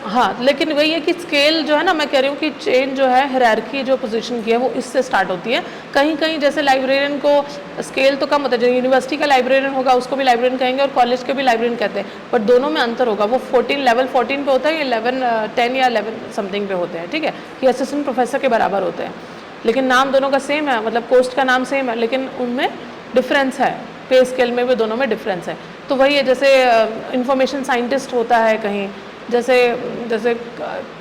हाँ, लेकिन वही है कि स्केल जो है ना, मैं कह रही हूँ कि चेन जो है, हायरार्की जो पोजीशन की है वो इससे स्टार्ट होती है। कहीं कहीं जैसे लाइब्रेरियन को स्केल तो कम होता है, जो यूनिवर्सिटी का लाइब्रेरियन होगा उसको भी लाइब्रेरियन कहेंगे और कॉलेज के भी लाइब्रेरियन कहते हैं, बट दोनों में अंतर होगा। वो 14 लेवल 14 पे होता है, ये 10 या 11 समथिंग पे होते हैं, ठीक है, कि असिस्टेंट प्रोफेसर के बराबर होते हैं, लेकिन नाम दोनों का सेम है, मतलब पोस्ट का नाम सेम है, लेकिन उनमें डिफरेंस है, पे स्केल में भी दोनों में डिफरेंस है। तो वही है, जैसे इंफॉर्मेशन साइंटिस्ट होता है कहीं, जैसे जैसे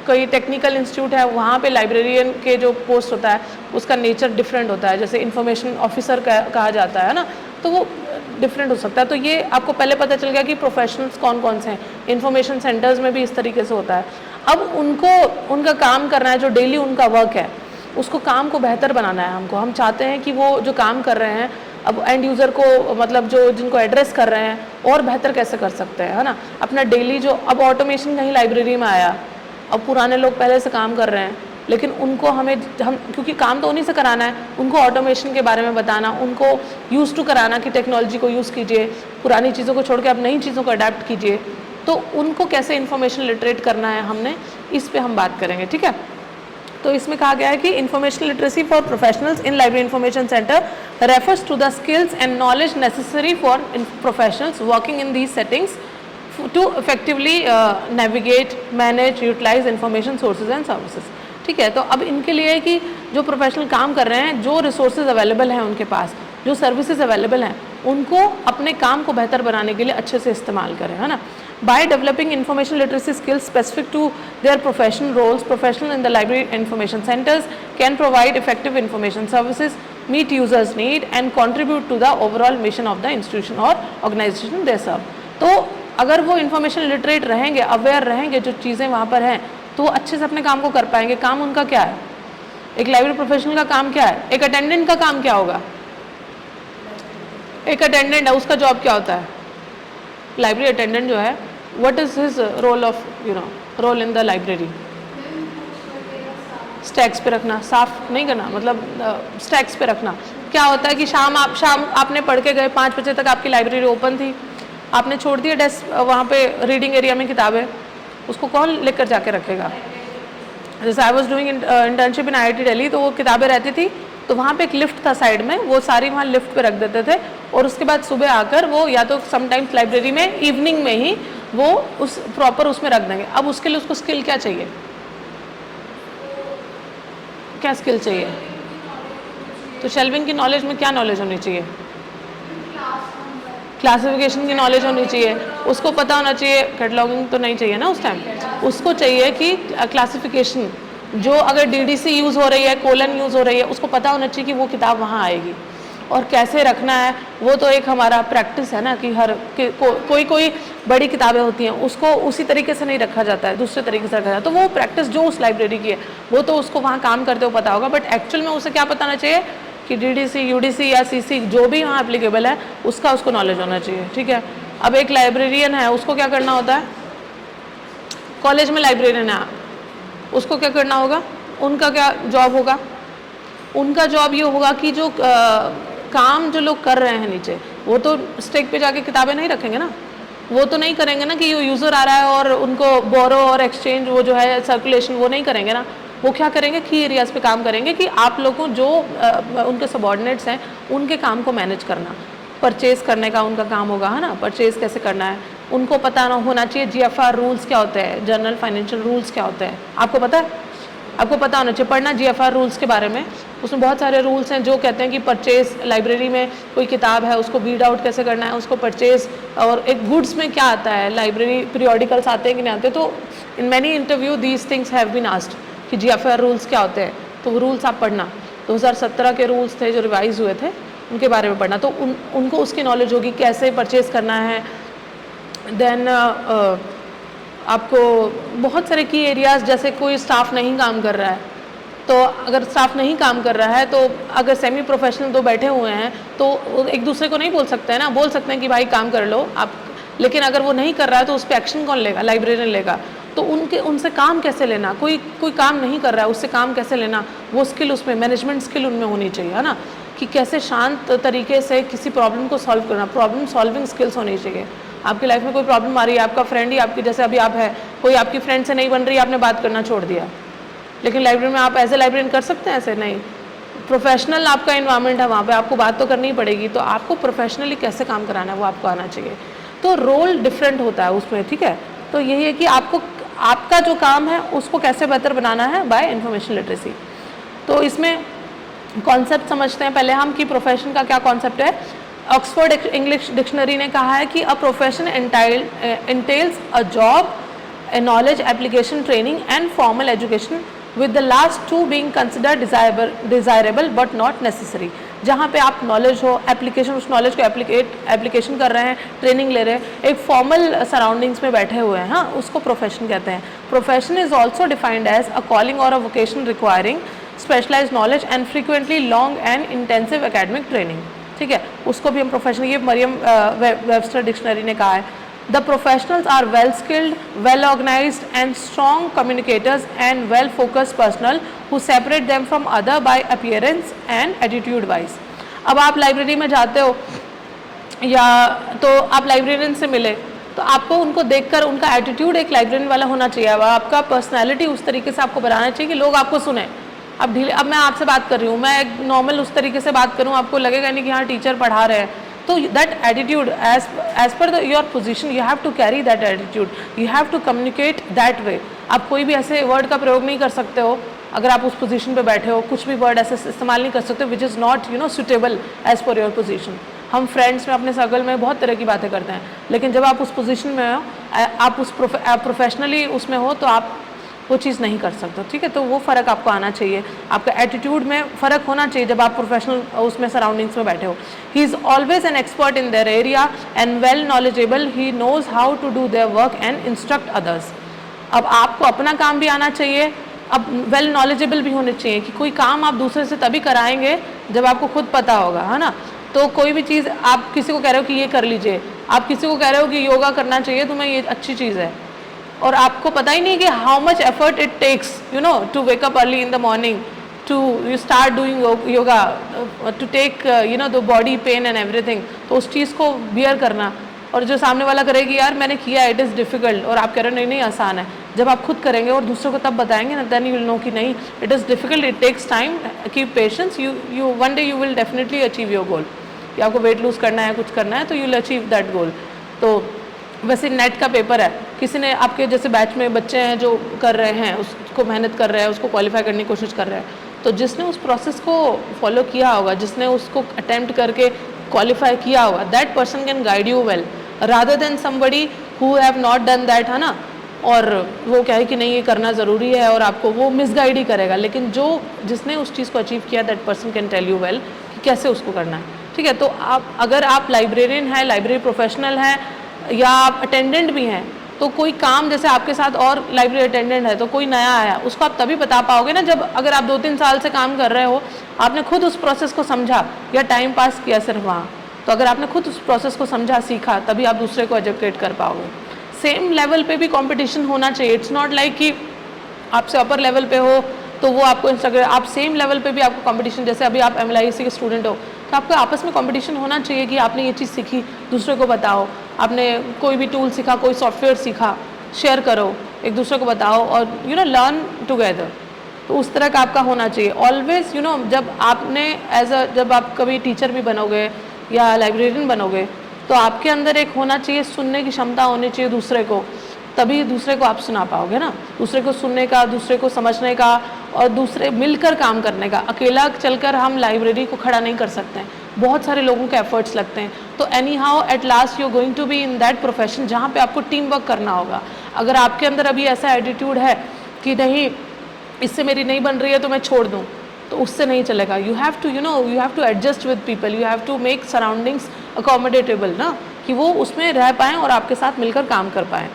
कई टेक्निकल इंस्टीट्यूट है, वहाँ पे लाइब्रेरियन के जो पोस्ट होता है उसका नेचर डिफरेंट होता है, जैसे इंफॉर्मेशन ऑफिसर कहा जाता है ना, तो वो डिफरेंट हो सकता है। तो ये आपको पहले पता चल गया कि प्रोफेशनल्स कौन कौन से हैं। इंफॉर्मेशन सेंटर्स में भी इस तरीके से होता है। अब उनको उनका काम करना है, जो डेली उनका वर्क है, उसको काम को बेहतर बनाना है हमको। हम चाहते हैं कि वो जो काम कर रहे हैं, अब एंड यूज़र को, मतलब जो जिनको एड्रेस कर रहे हैं, और बेहतर कैसे कर सकते हैं, है ना। अपना डेली जो, अब ऑटोमेशन कहीं लाइब्रेरी में आया, अब पुराने लोग पहले से काम कर रहे हैं, लेकिन उनको हम क्योंकि काम तो उन्हीं से कराना है, उनको ऑटोमेशन के बारे में बताना, उनको यूज़ टू कराना कि टेक्नोलॉजी को यूज़ कीजिए, पुरानी चीज़ों को छोड़ के अब नई चीज़ों को अडेप्ट कीजिए, तो उनको कैसे इन्फॉर्मेशन लिटरेट करना है हमने, इस पर हम बात करेंगे, ठीक है। तो इसमें कहा गया है कि information literacy for professionals in library information centre refers to the skills and knowledge necessary for professionals working in these settings to effectively navigate, manage, utilise information sources and services, ठीक है। तो अब इनके लिए है कि जो प्रोफेशनल काम कर रहे हैं, जो रिसोर्सेज अवेलेबल हैं उनके पास, जो सर्विसेज अवेलेबल हैं, उनको अपने काम को बेहतर बनाने के लिए अच्छे से इस्तेमाल करें, है ना। By developing information literacy skills specific to their professional roles, professionals in the library information centers can provide effective information services, meet users' need, and contribute to the overall mission of the institution or organization they serve. तो अगर वो information literate रहेंगे, aware रहेंगे जो चीज़ें वहाँ पर हैं, तो वो अच्छे से अपने काम को कर पाएंगे। काम उनका क्या है? एक लाइब्रेरी प्रोफेशनल का काम क्या है? एक अटेंडेंट का काम क्या होगा? एक अटेंडेंट है, उसका जॉब क्या होता है? लाइब्रेरी अटेंडेंट जो है, what is his role of, role in the library? Stacks पे रखना, साफ नहीं करना, मतलब स्टैक्स पे रखना। क्या होता है कि शाम आपने पढ़ के गए, 5 बजे तक आपकी लाइब्रेरी ओपन थी, आपने छोड़ दिया डेस्क वहाँ पे रीडिंग एरिया में किताबें, उसको कौन लेकर जाके रखेगा? जैसे I was doing internship in IIT Delhi, तो वो किताबें रहती थी, तो वहाँ पे एक लिफ्ट था साइड में, वो सारी वहाँ लिफ्ट पे रख देते थे, और उसके बाद सुबह आकर वो या तो समटाइम्स लाइब्रेरी में इवनिंग में ही वो उस प्रॉपर उसमें रख देंगे। अब उसके लिए उसको स्किल क्या चाहिए? क्या स्किल चाहिए? तो शेल्विंग की नॉलेज में क्या नॉलेज होनी चाहिए? क्लासिफिकेशन की नॉलेज होनी चाहिए, उसको पता होना चाहिए। कैटलॉगिंग तो नहीं चाहिए ना उस टाइम, उसको चाहिए कि क्लासिफिकेशन, जो अगर DDC यूज़ हो रही है, कोलन यूज़ हो रही है, उसको पता होना चाहिए कि वो किताब वहाँ आएगी, और कैसे रखना है। वो तो एक हमारा प्रैक्टिस है ना, कि कोई बड़ी किताबें होती हैं, उसको उसी तरीके से नहीं रखा जाता है, दूसरे तरीके से रखा जाता है। तो वो प्रैक्टिस जो उस लाइब्रेरी की है, वो तो उसको वहाँ काम करते हुए पता होगा, बट एक्चुअल में उसे क्या पता होना चाहिए कि DDC, UDC या CC जो भी वहाँ एप्लीकेबल है, उसका उसको नॉलेज होना चाहिए, ठीक है। अब एक लाइब्रेरियन है, उसको क्या करना होता है? कॉलेज में लाइब्रेरियन है, उसको क्या करना होगा? उनका क्या जॉब होगा? उनका जॉब ये होगा कि जो काम जो लोग कर रहे हैं नीचे, वो तो स्टेक पे जाके किताबें नहीं रखेंगे ना, वो तो नहीं करेंगे ना कि यूज़र आ रहा है और उनको बोरो और एक्सचेंज, वो जो है सर्कुलेशन, वो नहीं करेंगे ना। वो क्या करेंगे? की एरियाज़ पे काम करेंगे कि आप लोगों जो उनके सबॉर्डिनेट्स हैं, उनके काम को मैनेज करना, परचेज़ करने का उनका काम होगा, है ना। परचेज़ कैसे करना है उनको पता होना चाहिए। GFR रूल्स क्या होते हैं, जनरल फाइनेंशियल रूल्स क्या होते हैं, आपको पता है? आपको पता होना चाहिए, पढ़ना GFR रूल्स के बारे में। उसमें बहुत सारे रूल्स हैं जो कहते हैं कि परचेज़, लाइब्रेरी में कोई किताब है उसको वीड आउट कैसे करना है, उसको परचेज़, और एक गुड्स में क्या आता है, लाइब्रेरी पीरियोडिकल्स आते हैं कि नहीं आते। तो in many interview these things have been asked कि GFR रूल्स क्या होते हैं, तो वो रूल्स आप पढ़ना। 2017 के रूल्स थे जो रिवाइज हुए थे, उनके बारे में पढ़ना, तो उनको उसकी नॉलेज होगी कैसे परचेज़ करना है। देन आपको बहुत सारे की एरियाज़, जैसे कोई स्टाफ नहीं काम कर रहा है, तो अगर स्टाफ नहीं काम कर रहा है, तो अगर सेमी प्रोफेशनल दो बैठे हुए हैं, तो एक दूसरे को नहीं बोल सकते हैं ना, बोल सकते हैं कि भाई काम कर लो आप, लेकिन अगर वो नहीं कर रहा है तो उस पर एक्शन कौन लेगा? लाइब्रेरियन लेगा। तो उनसे काम कैसे लेना, कोई काम नहीं कर रहा है उससे काम कैसे लेना, वो स्किल उसमें, मैनेजमेंट स्किल उनमें होनी चाहिए, है ना, कि कैसे शांत तरीके से किसी प्रॉब्लम को सॉल्व करना, प्रॉब्लम सॉल्विंग स्किल्स होनी चाहिए। आपकी लाइफ में कोई प्रॉब्लम आ रही है, आपका फ्रेंड ही आपकी, जैसे अभी आप है, कोई आपकी फ्रेंड से नहीं बन रही, आपने बात करना छोड़ दिया, लेकिन लाइब्रेरी में आप एज ए लाइब्रेरियन कर सकते हैं ऐसे? नहीं, प्रोफेशनल आपका इन्वायरमेंट है, वहाँ पे आपको बात तो करनी ही पड़ेगी, तो आपको प्रोफेशनली कैसे काम कराना है वो आपको आना चाहिए। तो रोल डिफरेंट होता है उसमें, ठीक है। तो यही है कि आपको आपका जो काम है उसको कैसे बेहतर बनाना है बाय इंफॉर्मेशन लिटरेसी। तो इसमें कॉन्सेप्ट समझते हैं पहले हम कि प्रोफेशन का क्या कॉन्सेप्ट है। ऑक्सफोर्ड इंग्लिश डिक्शनरी ने कहा है कि a profession एंटेल्स a job, a knowledge application training and formal education with the last two being considered desirable but not necessary। जहाँ पे आप नॉलेज हो, एप्लीकेशन, उस नॉलेज को एप्लीकेशन कर रहे हैं, ट्रेनिंग ले रहे हैं, एक फॉर्मल सराउंडिंग्स में बैठे हुए हैं, हाँ, उसको प्रोफेशन कहते हैं। Profession is also defined as a calling और a vocation requiring specialize knowledge and frequently long and intensive academic training, ठीक है, उसको भी हम प्रोफेशन, ये मरियम वेबस्टर डिक्शनरी ने कहा है। The professionals are well skilled, well organized and strong communicators and well focused personnel who separate them from other by appearance and attitude wise। अब आप लाइब्रेरी में जाते हो या तो आप लाइब्रेरियन से मिले तो आपको उनको देखकर उनका एटीट्यूड एक लाइब्रेरियन वाला होना चाहिए, आपका पर्सनैलिटी उस तरीके से आपको बनाना चाहिए कि लोग आपको सुने। अब मैं आपसे बात कर रही हूँ, मैं एक नॉर्मल उस तरीके से बात करूँ, आपको लगेगा नहीं कि हाँ टीचर पढ़ा रहे हैं, तो that attitude as per your position you have to carry that attitude, you have to communicate that way। आप कोई भी ऐसे वर्ड का प्रयोग नहीं कर सकते हो अगर आप उस पोजीशन पे बैठे हो, कुछ भी वर्ड ऐसे इस्तेमाल नहीं कर सकते which is not suitable as per your position. हम फ्रेंड्स में अपने सर्कल में बहुत तरह की बातें करते हैं, लेकिन जब आप उस पोजीशन में हो, आप उस प्रोफेशनली उसमें हो तो आप वो चीज़ नहीं कर सकते, ठीक है। तो वो फ़र्क आपको आना चाहिए, आपका एटीट्यूड में फ़र्क होना चाहिए जब आप प्रोफेशनल उसमें सराउंडिंग्स में बैठे हो। He is always an expert in their area and well knowledgeable, he knows how to do their work and instruct others. अब आपको अपना काम भी आना चाहिए, अब वेल नॉलेजेबल भी होने चाहिए कि कोई काम आप दूसरे से तभी कराएंगे जब आपको खुद पता होगा, है ना। तो कोई भी चीज़ आप किसी को कह रहे हो कि ये कर लीजिए, आप किसी को कह रहे हो कि योगा करना चाहिए तुम्हें, ये अच्छी चीज़ है, और आपको पता ही नहीं कि how much effort it takes to wake up early in the morning, to you start doing yoga, to take the body pain and everything, तो उस चीज़ को बियर करना। और जो सामने वाला करेगी यार मैंने किया, इट इज़ डिफ़िकल्ट, और आप कह रहे हो नहीं नहीं आसान है, जब आप खुद करेंगे और दूसरों को तब बताएंगे ना, देन यू विल नो कि नहीं it is difficult, it takes time, keep patience, you one day you will definitely achieve your goal. कि आपको वेट लूज़ करना है, कुछ करना है, तो you will achieve that goal. तो वैसे नेट का पेपर है, किसी ने आपके जैसे बैच में बच्चे हैं जो कर रहे हैं, उसको मेहनत कर रहे हैं, उसको क्वालिफाई करने की कोशिश कर रहे हैं, तो जिसने उस प्रोसेस को फॉलो किया होगा, जिसने उसको अटेम्प्ट करके क्वालिफाई किया होगा, that person can guide you well rather than somebody who have not done that, है ना। और वो क्या है कि नहीं ये करना ज़रूरी है और आपको वो मिसगाइड ही करेगा, लेकिन जिसने उस चीज़ को अचीव किया that person can tell you well कि कैसे उसको करना है, ठीक है। तो अगर आप लाइब्रेरियन हैं, लाइब्रेरी प्रोफेशनल हैं, या आप अटेंडेंट भी हैं, तो कोई काम जैसे आपके साथ और लाइब्रेरी अटेंडेंट है तो कोई नया आया, उसको आप तभी बता पाओगे ना जब, अगर आप 2-3 साल से काम कर रहे हो, आपने खुद उस प्रोसेस को समझा या टाइम पास किया सिर्फ वहाँ, तो अगर आपने खुद उस प्रोसेस को समझा, सीखा, तभी आप दूसरे को एजुकेट कर पाओगे। सेम लेवल पे भी कंपटीशन होना चाहिए, इट्स नॉट लाइक कि आपसे अपर लेवल पे हो तो वो आपको इंस्ट्रक्टर, आप सेम लेवल पे भी आपको कंपटीशन, जैसे अभी आप MLIC के स्टूडेंट हो तो आपको आपस में कंपटीशन होना चाहिए कि आपने ये चीज़ सीखी, दूसरे को बताओ, आपने कोई भी टूल सीखा, कोई सॉफ्टवेयर सीखा, शेयर करो, एक दूसरे को बताओ और लर्न टुगेदर। तो उस तरह का आपका होना चाहिए ऑलवेज। जब आपने जब आप कभी टीचर भी बनोगे या लाइब्रेरियन बनोगे तो आपके अंदर एक होना चाहिए, सुनने की क्षमता होनी चाहिए दूसरे को, तभी दूसरे को आप सुना पाओगे ना। दूसरे को सुनने का, दूसरे को समझने का और दूसरे मिलकर काम करने का। अकेला चलकर हम लाइब्रेरी को खड़ा नहीं कर सकते हैं, बहुत सारे लोगों के एफर्ट्स लगते हैं। तो anyhow at last you are going to be in that profession जहाँ पे आपको टीम वर्क करना होगा। अगर आपके अंदर अभी ऐसा एटीट्यूड है कि नहीं इससे मेरी नहीं बन रही है तो मैं छोड़ दूँ, तो उससे नहीं चलेगा। You have to you have to adjust with people, you have to make surroundings accommodatable ना, कि वो उसमें रह पाएँ और आपके साथ मिलकर काम कर पाएँ।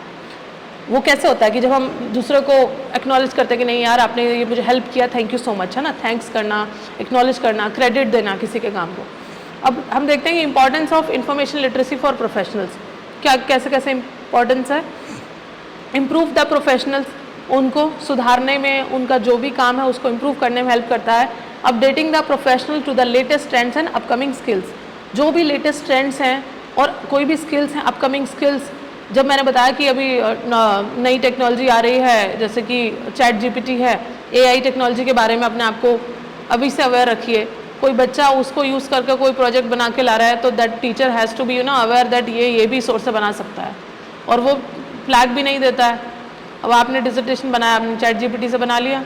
वो कैसे होता है कि जब हम दूसरे को एक्नॉलेज करते हैं कि नहीं यार आपने ये मुझे हेल्प किया, थैंक यू सो मच, है ना। थैंक्स करना, एक्नॉलेज करना, क्रेडिट देना किसी के काम को। अब हम देखते हैं कि importance of information literacy for professionals, क्या कैसे कैसे इंपॉर्टेंस है। इम्प्रूव द प्रोफेशनल्स, उनको सुधारने में, उनका जो भी काम है उसको इम्प्रूव करने में हेल्प करता है। Updating the professional to the latest trends and upcoming skills, जो भी लेटेस्ट ट्रेंड्स हैं और कोई भी स्किल्स हैं, अपकमिंग स्किल्स। जब मैंने बताया कि अभी नई टेक्नोलॉजी आ रही है, जैसे कि चैट GPT है, AI टेक्नोलॉजी के बारे में अपने आप को अभी से अवेयर रखिए। कोई बच्चा उसको यूज़ करके कोई प्रोजेक्ट बना के ला रहा है तो that teacher has to be aware that ये भी सोर्स से बना सकता है, और वो फ्लैग भी नहीं देता है। अब आपने डिसर्टेशन बनाया, आपने ChatGPT से बना लिया,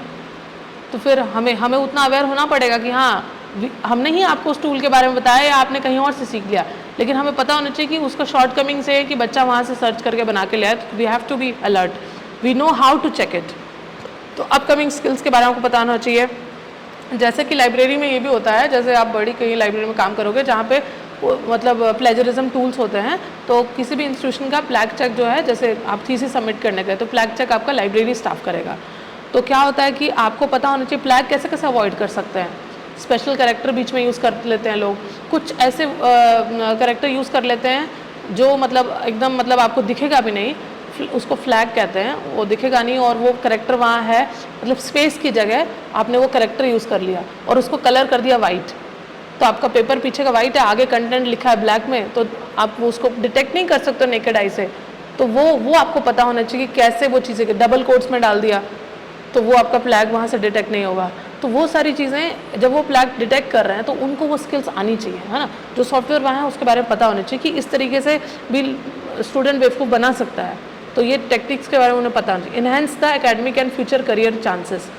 तो फिर हमें उतना अवेयर होना पड़ेगा कि हाँ, हमने ही आपको उस टूल के बारे में बताया या आपने कहीं और से सीख लिया, लेकिन हमें पता होना चाहिए कि उसका शॉर्टकमिंग से है कि बच्चा वहाँ से सर्च करके बना के ले आए। तो we have to be alert, we know how to check it. तो अपकमिंग स्किल्स के बारे में आपको पता होना चाहिए। जैसे कि लाइब्रेरी में ये भी होता है, जैसे आप बड़ी कहीं लाइब्रेरी में काम करोगे जहाँ पे मतलब प्लेजरिज्म टूल्स होते हैं, तो किसी भी इंस्टीट्यूशन का फ्लैग चेक जो है, जैसे आप थीसिस सबमिट करने गए तो फ्लैग चेक आपका लाइब्रेरी स्टाफ करेगा। तो क्या होता है कि आपको पता होना चाहिए फ्लैग कैसे कैसे अवॉइड कर सकते हैं। स्पेशल कैरेक्टर बीच में यूज़ कर लेते हैं लोग, कुछ ऐसे कैरेक्टर यूज़ कर लेते हैं जो मतलब एकदम मतलब आपको दिखेगा भी नहीं, उसको फ्लैग कहते हैं, वो दिखेगा नहीं और वो कैरेक्टर वहाँ है, मतलब स्पेस की जगह आपने वो कैरेक्टर यूज़ कर लिया और उसको कलर कर दिया वाइट, तो आपका पेपर पीछे का वाइट है, आगे कंटेंट लिखा है ब्लैक में, तो आप उसको डिटेक्ट नहीं कर सकते नेकेड आई से। तो वो आपको पता होना चाहिए कि कैसे वो चीज़ें, डबल कोट्स में डाल दिया तो वो आपका फ्लैग वहाँ से डिटेक्ट नहीं होगा। तो वो सारी चीज़ें जब वो फ्लैग डिटेक्ट कर रहे हैं तो उनको वो स्किल्स आनी चाहिए, है ना। जो सॉफ्टवेयर वहाँ है उसके बारे में पता होना चाहिए कि इस तरीके से भी स्टूडेंट बेवकूफ़ बना सकता है, तो ये टेक्निक्स के बारे में उन्हें पता होना चाहिए। Enhance the academic and future career chances.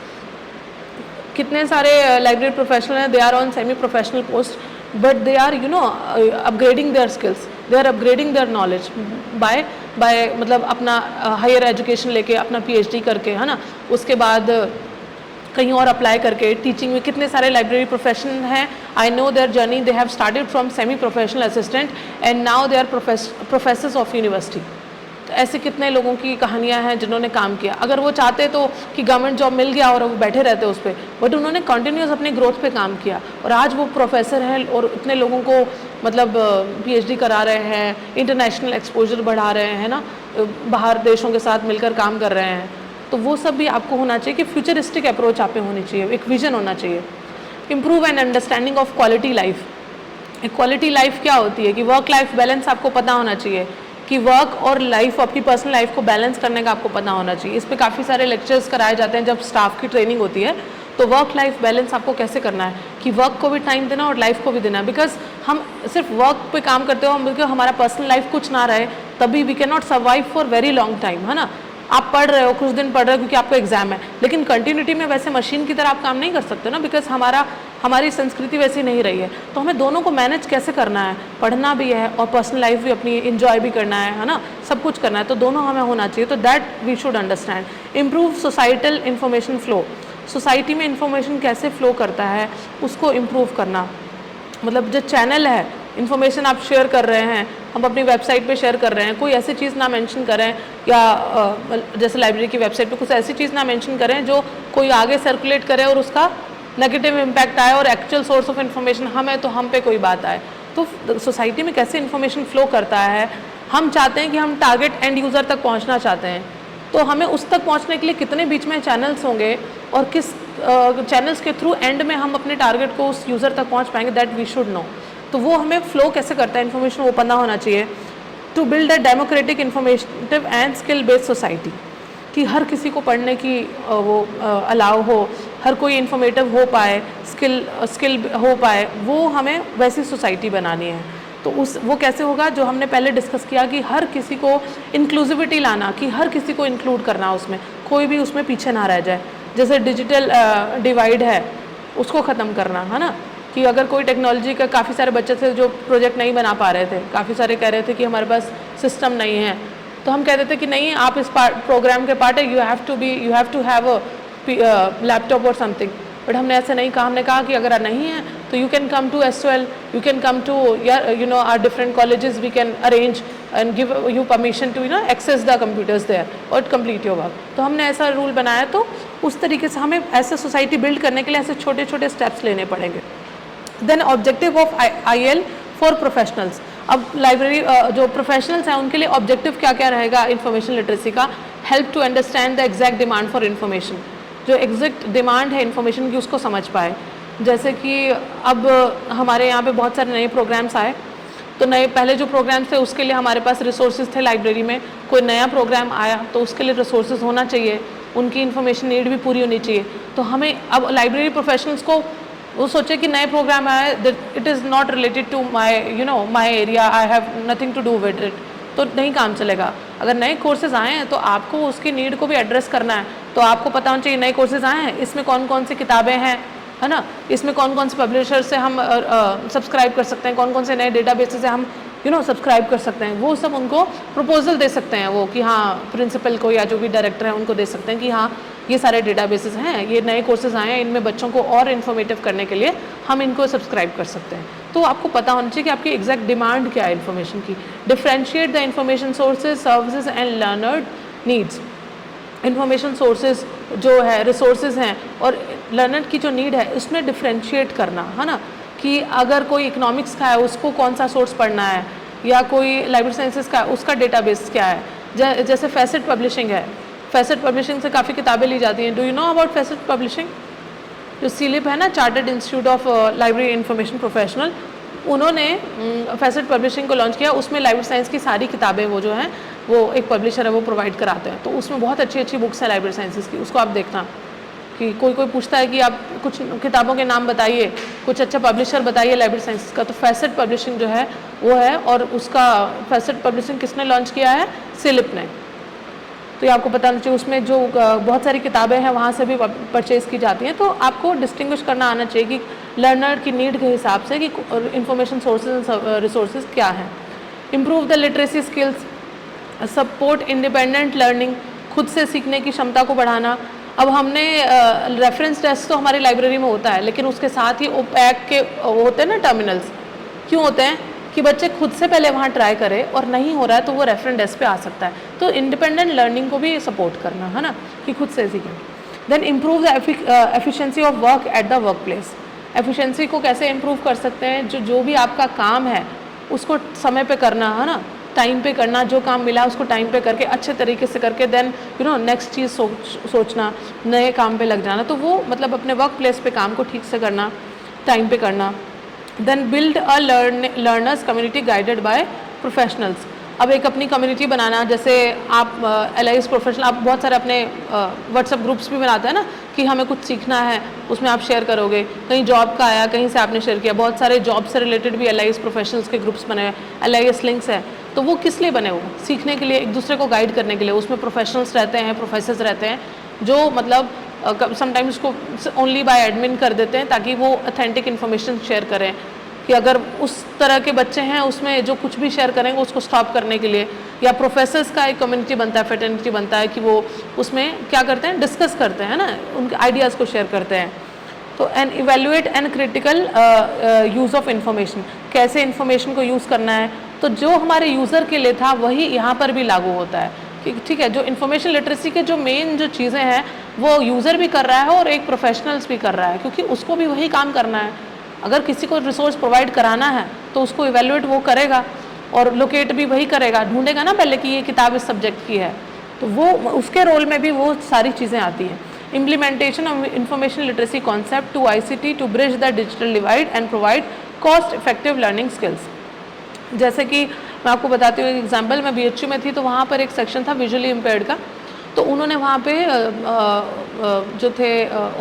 कितने सारे लाइब्रेरी प्रोफेशनल हैं, they are on semi professional post, but they are upgrading their skills, they are upgrading their knowledge by मतलब अपना हायर एजुकेशन लेके, अपना PhD करके, है ना, उसके बाद कहीं और अप्लाई करके टीचिंग में। कितने सारे लाइब्रेरी प्रोफेशन हैं, I know their journey, they have started from semi professional assistant and now they are professors of university. तो ऐसे कितने लोगों की कहानियां हैं जिन्होंने काम किया। अगर वो चाहते तो कि गवर्नमेंट जॉब मिल गया और वो बैठे रहते उस पर, बट उन्होंने कंटिन्यूस अपने ग्रोथ पे काम किया और आज वो प्रोफेसर हैं और इतने लोगों को मतलब PhD करा रहे हैं, इंटरनेशनल एक्सपोजर बढ़ा रहे हैं ना, बाहर देशों के साथ मिलकर काम कर रहे हैं। तो वो सब भी आपको होना चाहिए कि फ्यूचरिस्टिक अप्रोच आप पे होनी चाहिए, एक विजन होना चाहिए। Improve and understanding of quality life. Quality life क्या होती है कि वर्क लाइफ बैलेंस आपको पता होना चाहिए कि वर्क और लाइफ, अपनी पर्सनल लाइफ को बैलेंस करने का आपको पता होना चाहिए। इस पे काफ़ी सारे लेक्चर्स कराए जाते हैं जब स्टाफ की ट्रेनिंग होती है। तो वर्क लाइफ बैलेंस आपको कैसे करना है कि वर्क को भी टाइम देना और लाइफ को भी देना, बिकॉज हम सिर्फ वर्क पे काम करते हो, बिकॉज हमारा पर्सनल लाइफ कुछ ना रहे तभी we can not survive for very long time, है ना। आप पढ़ रहे हो, कुछ दिन पढ़ रहे हो क्योंकि आपको एग्जाम है, लेकिन कंटिन्यूटी में वैसे मशीन की तरह आप काम नहीं कर सकते ना, बिकॉज हमारी संस्कृति वैसी नहीं रही है। तो हमें दोनों को मैनेज कैसे करना है, पढ़ना भी है और पर्सनल लाइफ भी अपनी इंजॉय भी करना है ना, सब कुछ करना है, तो दोनों हमें होना चाहिए। तो that we should understand. Improve societal information flow. Society में इंफॉर्मेशन कैसे फ्लो करता है उसको इम्प्रूव करना, मतलब जो चैनल है, इन्फॉर्मेशन आप शेयर कर रहे हैं, हम अपनी वेबसाइट पे शेयर कर रहे हैं, कोई ऐसी चीज़ ना मेंशन करें, या जैसे लाइब्रेरी की वेबसाइट पे कुछ ऐसी चीज़ ना मेंशन करें जो कोई आगे सर्कुलेट करे और उसका नेगेटिव इम्पैक्ट आए और एक्चुअल सोर्स ऑफ इन्फॉर्मेशन हम है तो हम पे कोई बात आए। तो सोसाइटी में कैसे इन्फॉर्मेशन फ्लो करता है, हम चाहते हैं कि हम टारगेट एंड यूज़र तक पहुँचना चाहते हैं, तो हमें उस तक पहुँचने के लिए कितने बीच में चैनल्स होंगे और किस चैनल्स के थ्रू एंड में हम अपने टारगेट को उस यूज़र तक पहुँच पाएंगे, दैट वी शुड नो। तो वो हमें फ्लो कैसे करता है इन्फॉर्मेशन, वो पता होना चाहिए। To build a democratic informative and skill based society, कि हर किसी को पढ़ने की वो अलाउ हो, हर कोई इन्फॉर्मेटिव हो पाए, स्किल हो पाए, वो हमें वैसी सोसाइटी बनानी है। तो वो कैसे होगा, जो हमने पहले डिस्कस किया कि हर किसी को इंक्लूसिविटी लाना, कि हर किसी को इंक्लूड करना, उसमें कोई भी उसमें पीछे ना रह जाए। जैसे डिजिटल डिवाइड है उसको ख़त्म करना, है ना, कि अगर कोई टेक्नोलॉजी का, काफ़ी सारे बच्चे थे जो प्रोजेक्ट नहीं बना पा रहे थे, काफ़ी सारे कह रहे थे कि हमारे पास सिस्टम नहीं है, तो हम कहते थे कि नहीं, आप इस प्रोग्राम के पार्ट है, you have to have a laptop और समथिंग। बट हमने ऐसे नहीं कहा, हमने कहा कि अगर नहीं है तो you can come to SOL, you can come to our different colleges, we can arrange and give you permission to access the computers there और कंप्लीट योर वर्क। तो हमने ऐसा रूल बनाया, तो उस तरीके से हमें ऐसे सोसाइटी बिल्ड करने के लिए ऐसे छोटे छोटे स्टेप्स लेने पड़ेंगे। Then objective of IL for professionals. अब लाइब्रेरी जो प्रोफेशनल्स हैं उनके लिए ऑब्जेक्टिव क्या क्या रहेगा इन्फॉर्मेशन लिटरेसी का, help to understand the exact demand for information, जो एग्जैक्ट डिमांड है इन्फॉर्मेशन की उसको समझ पाए। जैसे कि अब हमारे यहाँ पे बहुत सारे नए प्रोग्राम्स आए, तो नए पहले जो प्रोग्राम्स थे उसके लिए हमारे पास रिसोर्सेज थे लाइब्रेरी में, कोई नया प्रोग्राम आया तो उसके लिए रिसोर्सेज होना चाहिए, उनकी इन्फॉर्मेशन नीड भी पूरी होनी चाहिए। तो हमें अब लाइब्रेरी प्रोफेशनल्स को वो सोचे कि नए प्रोग्राम आए, it is not related to my area, I have nothing to do with it, तो नहीं काम चलेगा। अगर नए कोर्सेज आए हैं तो आपको उसकी नीड को भी एड्रेस करना है, तो आपको पता होना चाहिए नए कोर्सेज आए हैं, इसमें कौन कौन सी किताबें हैं, है ना, इसमें कौन कौन से पब्लिशर से हम सब्सक्राइब कर सकते हैं, कौन कौन से नए डेटाबेसेस से हम सब्सक्राइब कर सकते हैं, वो सब उनको प्रपोजल दे सकते हैं वो, कि हाँ प्रिंसिपल को या जो भी डायरेक्टर है उनको दे सकते हैं कि हाँ ये सारे डेटाबेसेस हैं, ये नए कोर्सेज आए हैं, इनमें बच्चों को और इन्फॉर्मेटिव करने के लिए हम इनको सब्सक्राइब कर सकते हैं। तो आपको पता होना चाहिए कि आपकी एग्जैक्ट डिमांड क्या है इन्फॉर्मेशन की। Differentiate the information sources, services and learner needs. Information sources जो है, रिसोर्सेज हैं, और लर्नर की जो नीड है उसमें डिफ्रेंशिएट करना, है ना, कि अगर कोई इकोनॉमिक्स का है उसको कौन सा सोर्स पढ़ना है, या कोई लाइब्रेरी साइंसेस का है उसका डेटाबेस क्या है। जैसे फैसेट पब्लिशिंग है, फैसेट पब्लिशिंग से काफ़ी किताबें ली जाती हैं। Do you know about facet publishing? जो सीलिप है ना, chartered institute of library information professional, उन्होंने फैसेट पब्लिशिंग को लॉन्च किया। उसमें लाइब्रेरी साइंस की सारी किताबें वो जो हैं वो एक पब्लिशर है वो प्रोवाइड कराते हैं, तो उसमें बहुत अच्छी अच्छी बुक्स हैं लाइब्रेरी साइंसेस की, उसको आप देखना। कि कोई पूछता है कि आप कुछ किताबों के नाम बताइए, कुछ अच्छा पब्लिशर बताइए लाइब्रेरी साइंसेस का, तो फैसेट पब्लिशिंग जो है वो है, और उसका फैसेट पब्लिशिंग किसने लॉन्च किया है? सिलिप ने। तो ये आपको पता होना चाहिए। उसमें जो बहुत सारी किताबें हैं वहाँ से भी परचेज़ की जाती हैं, तो आपको डिस्टिंग्विश करना आना चाहिए कि लर्नर की नीड के हिसाब से कि इंफॉर्मेशन सोर्सेज एंड रिसोर्सेज क्या हैं। Improve the literacy skills, support independent learning, खुद से सीखने की क्षमता को बढ़ाना। अब हमने रेफरेंस टेस्ट तो हमारी लाइब्रेरी में होता है, लेकिन उसके साथ ही ओपैक के होते हैं ना टर्मिनल्स, क्यों होते हैं? कि बच्चे खुद से पहले वहाँ ट्राई करें, और नहीं हो रहा है तो वो रेफरेंस डेस्क पे आ सकता है। तो इंडिपेंडेंट लर्निंग को भी सपोर्ट करना, है ना, कि खुद से सीखें। Then improve the efficiency of work at the work place. Efficiency को कैसे इम्प्रूव कर सकते हैं? जो भी आपका काम है उसको समय पे करना, है ना, टाइम पे करना, जो काम मिला उसको टाइम पे करके अच्छे तरीके से करके देन नेक्स्ट चीज़ सोचना, नए काम पे लग जाना। तो वो मतलब अपने वर्क प्लेस पे काम को ठीक से करना, टाइम पे करना। Then build a learners community guided by professionals. अब एक अपनी कम्युनिटी बनाना, जैसे आप LIS प्रोफेशनल, आप बहुत सारे अपने व्हाट्सएप ग्रुप्स भी बनाते हैं ना, कि हमें कुछ सीखना है, उसमें आप शेयर करोगे। कहीं जॉब का आया, कहीं से आपने शेयर किया, बहुत सारे जॉब से रिलेटेड भी LIS प्रोफेशनल्स के ग्रुप्स बने हुए, LIS लिंक्स है। तो वो किस लिए बने हुए? सीखने के लिए, एक दूसरे को गाइड करने के लिए। उसमें प्रोफेशनल्स रहते हैं, प्रोफेसर्स रहते हैं, जो मतलब समटाइम्स उसको ओनली बाय एडमिन कर देते हैं, ताकि वो ऑथेंटिक इन्फॉर्मेशन शेयर करें। कि अगर उस तरह के बच्चे हैं उसमें जो कुछ भी शेयर करेंगे उसको स्टॉप करने के लिए, या प्रोफेसर्स का एक कम्युनिटी बनता है, फ्रेटर्निटी बनता है, कि वो उसमें क्या करते हैं, डिस्कस करते हैं ना, उनके आइडियाज़ को शेयर करते हैं। तो and evaluate and critical use of information, कैसे इन्फॉर्मेशन को यूज़ करना है। तो जो हमारे यूज़र के लिए था वही यहाँ पर भी लागू होता है, कि ठीक है, जो इन्फॉर्मेशन लिटरेसी के जो मेन जो चीज़ें हैं वो यूज़र भी कर रहा है और एक प्रोफेशनल्स भी कर रहा है, क्योंकि उसको भी वही काम करना है। अगर किसी को रिसोर्स प्रोवाइड कराना है तो उसको इवेल्युएट वो करेगा, और लोकेट भी वही करेगा, ढूंढेगा ना पहले कि ये किताब इस सब्जेक्ट की है, तो वो उसके रोल में भी वो सारी चीज़ें आती हैं। Implementation of information literacy concept to ICT to bridge the digital divide and provide cost effective learning skills. जैसे कि मैं आपको बताती हूँ एक एग्जाम्पल, मैं BHU में थी, तो वहाँ पर एक सेक्शन था विजुअली इम्पेयर्ड का, तो उन्होंने वहाँ पे जो थे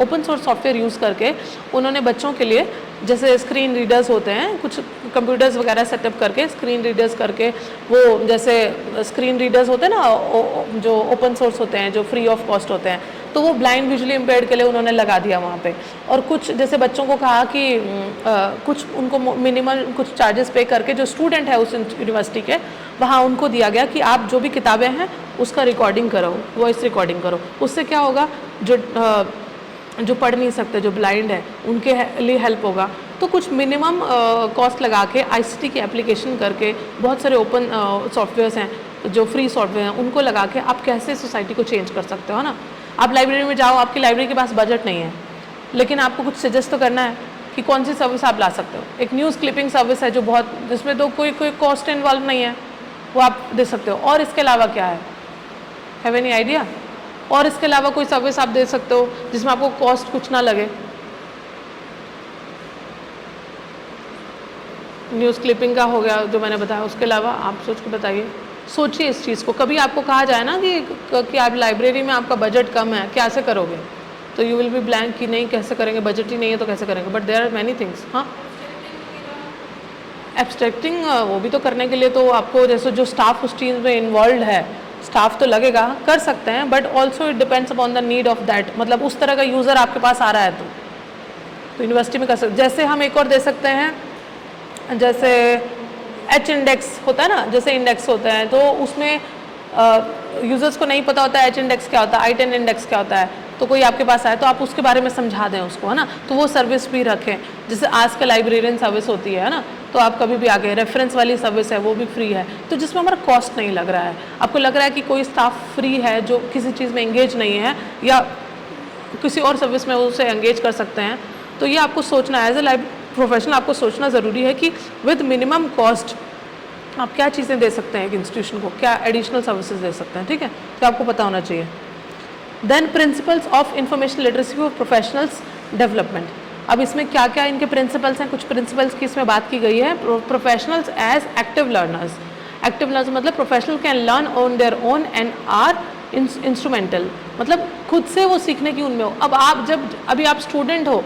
ओपन सोर्स सॉफ्टवेयर यूज़ करके उन्होंने बच्चों के लिए, जैसे स्क्रीन रीडर्स होते हैं, कुछ कंप्यूटर्स वगैरह सेटअप करके स्क्रीन रीडर्स करके, वो जैसे स्क्रीन रीडर्स होते हैं ना जो ओपन सोर्स होते हैं, जो फ्री ऑफ कॉस्ट होते हैं, तो वो ब्लाइंड विजुअली इम्पेयर्ड के लिए उन्होंने लगा दिया वहाँ पे। और कुछ जैसे बच्चों को कहा कि कुछ उनको मिनिमल कुछ चार्जेस पे करके, जो स्टूडेंट है उस यूनिवर्सिटी के, वहाँ उनको दिया गया कि आप जो भी किताबें हैं उसका रिकॉर्डिंग करो, वॉइस रिकॉर्डिंग करो। उससे क्या होगा, जो पढ़ नहीं सकते, जो ब्लाइंड है, उनके लिए हेल्प होगा। तो कुछ मिनिमम कॉस्ट लगा के ICT की एप्लीकेशन करके, बहुत सारे ओपन सॉफ्टवेयर्स हैं जो फ्री सॉफ्टवेयर हैं, उनको लगा के आप कैसे सोसाइटी को चेंज कर सकते हो ना। आप लाइब्रेरी में जाओ, आपकी लाइब्रेरी के पास बजट नहीं है, लेकिन आपको कुछ सजेस्ट तो करना है कि कौन सी सर्विस आप ला सकते हो। एक न्यूज़ क्लिपिंग सर्विस है जो बहुत, जिसमें तो कोई कॉस्ट इन्वॉल्व नहीं है, वो आप दे सकते हो। और इसके अलावा क्या है, हैव एनी आइडिया? और इसके अलावा कोई सर्विस आप दे सकते हो जिसमें आपको कॉस्ट कुछ ना लगे। न्यूज़ क्लिपिंग का हो गया जो मैंने बताया, उसके अलावा आप सोच के बताइए, सोचिए इस चीज़ को। कभी आपको कहा जाए ना कि आप लाइब्रेरी में आपका बजट कम है, कैसे करोगे? तो यू विल बी ब्लैंक कि नहीं कैसे करेंगे, बजट ही नहीं है तो कैसे करेंगे, but there are many things. हाँ, एब्स्ट्रैक्टिंग वो भी तो करने के लिए तो आपको जैसे जो स्टाफ उस चीज़ में इन्वॉल्व है, स्टाफ तो लगेगा, कर सकते हैं, but also it depends upon the need of that, मतलब उस तरह का यूज़र आपके पास आ रहा है तो यूनिवर्सिटी में कर सकते। जैसे हम एक और दे सकते हैं, जैसे एच इंडेक्स होता है ना, जैसे इंडेक्स होते हैं तो उसमें यूज़र्स को नहीं पता होता है एच इंडेक्स क्या होता है, I10 इंडेक्स क्या होता है, तो कोई आपके पास आए तो आप उसके बारे में समझा दें उसको, है ना, तो वो सर्विस भी रखें। जैसे आजकल लाइब्रेरियन सर्विस होती है ना, तो आप कभी भी आगे रेफरेंस वाली सर्विस है वो भी फ्री है, तो जिसमें हमारा कॉस्ट नहीं लग रहा है। आपको लग रहा है कि कोई स्टाफ फ्री है जो किसी चीज़ में एंगेज नहीं है या किसी और सर्विस में उसे एंगेज कर सकते हैं, तो ये आपको सोचना है एज ए प्रोफेशनल, आपको सोचना ज़रूरी है कि विद मिनिमम कॉस्ट आप क्या चीज़ें दे सकते हैं एक इंस्टीट्यूशन को, क्या एडिशनल सर्विसेज दे सकते हैं, ठीक है, तो आपको पता होना चाहिए। Then principles of information literacy for professionals development. अब इसमें क्या क्या इनके प्रिंसिपल्स हैं, कुछ प्रिंसिपल्स की इसमें बात की गई है। Professionals as active learners, active learners मतलब professional can learn on their own and are instrumental, मतलब खुद से वो सीखने की उनमें हो। अब आप जब अभी आप स्टूडेंट हो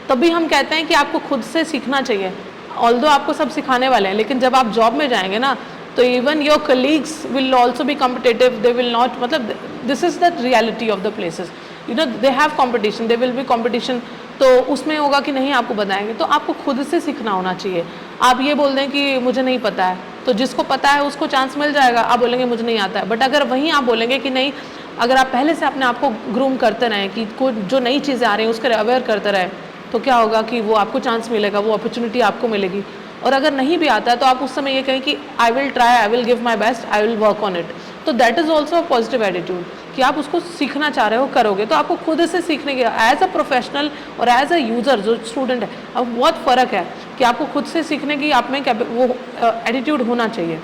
तभी हम कहते हैं कि आपको खुद से सीखना चाहिए, ऑल्दो आपको सब सिखाने वाले हैं, लेकिन जब आप जॉब में जाएंगे ना तो even your colleagues will also be competitive, they will not, मतलब this is the reality of the places, you know they have competition, they will be competition, तो उसमें होगा कि नहीं आपको बताएंगे, तो आपको खुद से सीखना होना चाहिए। आप ये बोल दें कि मुझे नहीं पता है, तो जिसको पता है उसको चांस मिल जाएगा, आप बोलेंगे मुझे नहीं आता है, बट अगर वहीं आप बोलेंगे कि नहीं, अगर आप पहले से अपने आप को ग्रूम करते रहें कि जो नई चीज़ें आ रही हैं उसके अवेयर करते रहें, तो क्या होगा कि वो आपको चांस मिलेगा, वो अपॉर्चुनिटी आपको मिलेगी। और अगर नहीं भी आता है तो आप उस समय ये कहें कि I will try, I will give my best, I will work on it, तो that is also a positive attitude कि आप उसको सीखना चाह रहे हो, करोगे, तो आपको खुद से सीखने के एज अ प्रोफेशनल और एज अ यूज़र जो स्टूडेंट है, अब बहुत फ़र्क है कि आपको खुद से सीखने की आप में वो एटीट्यूड होना चाहिए।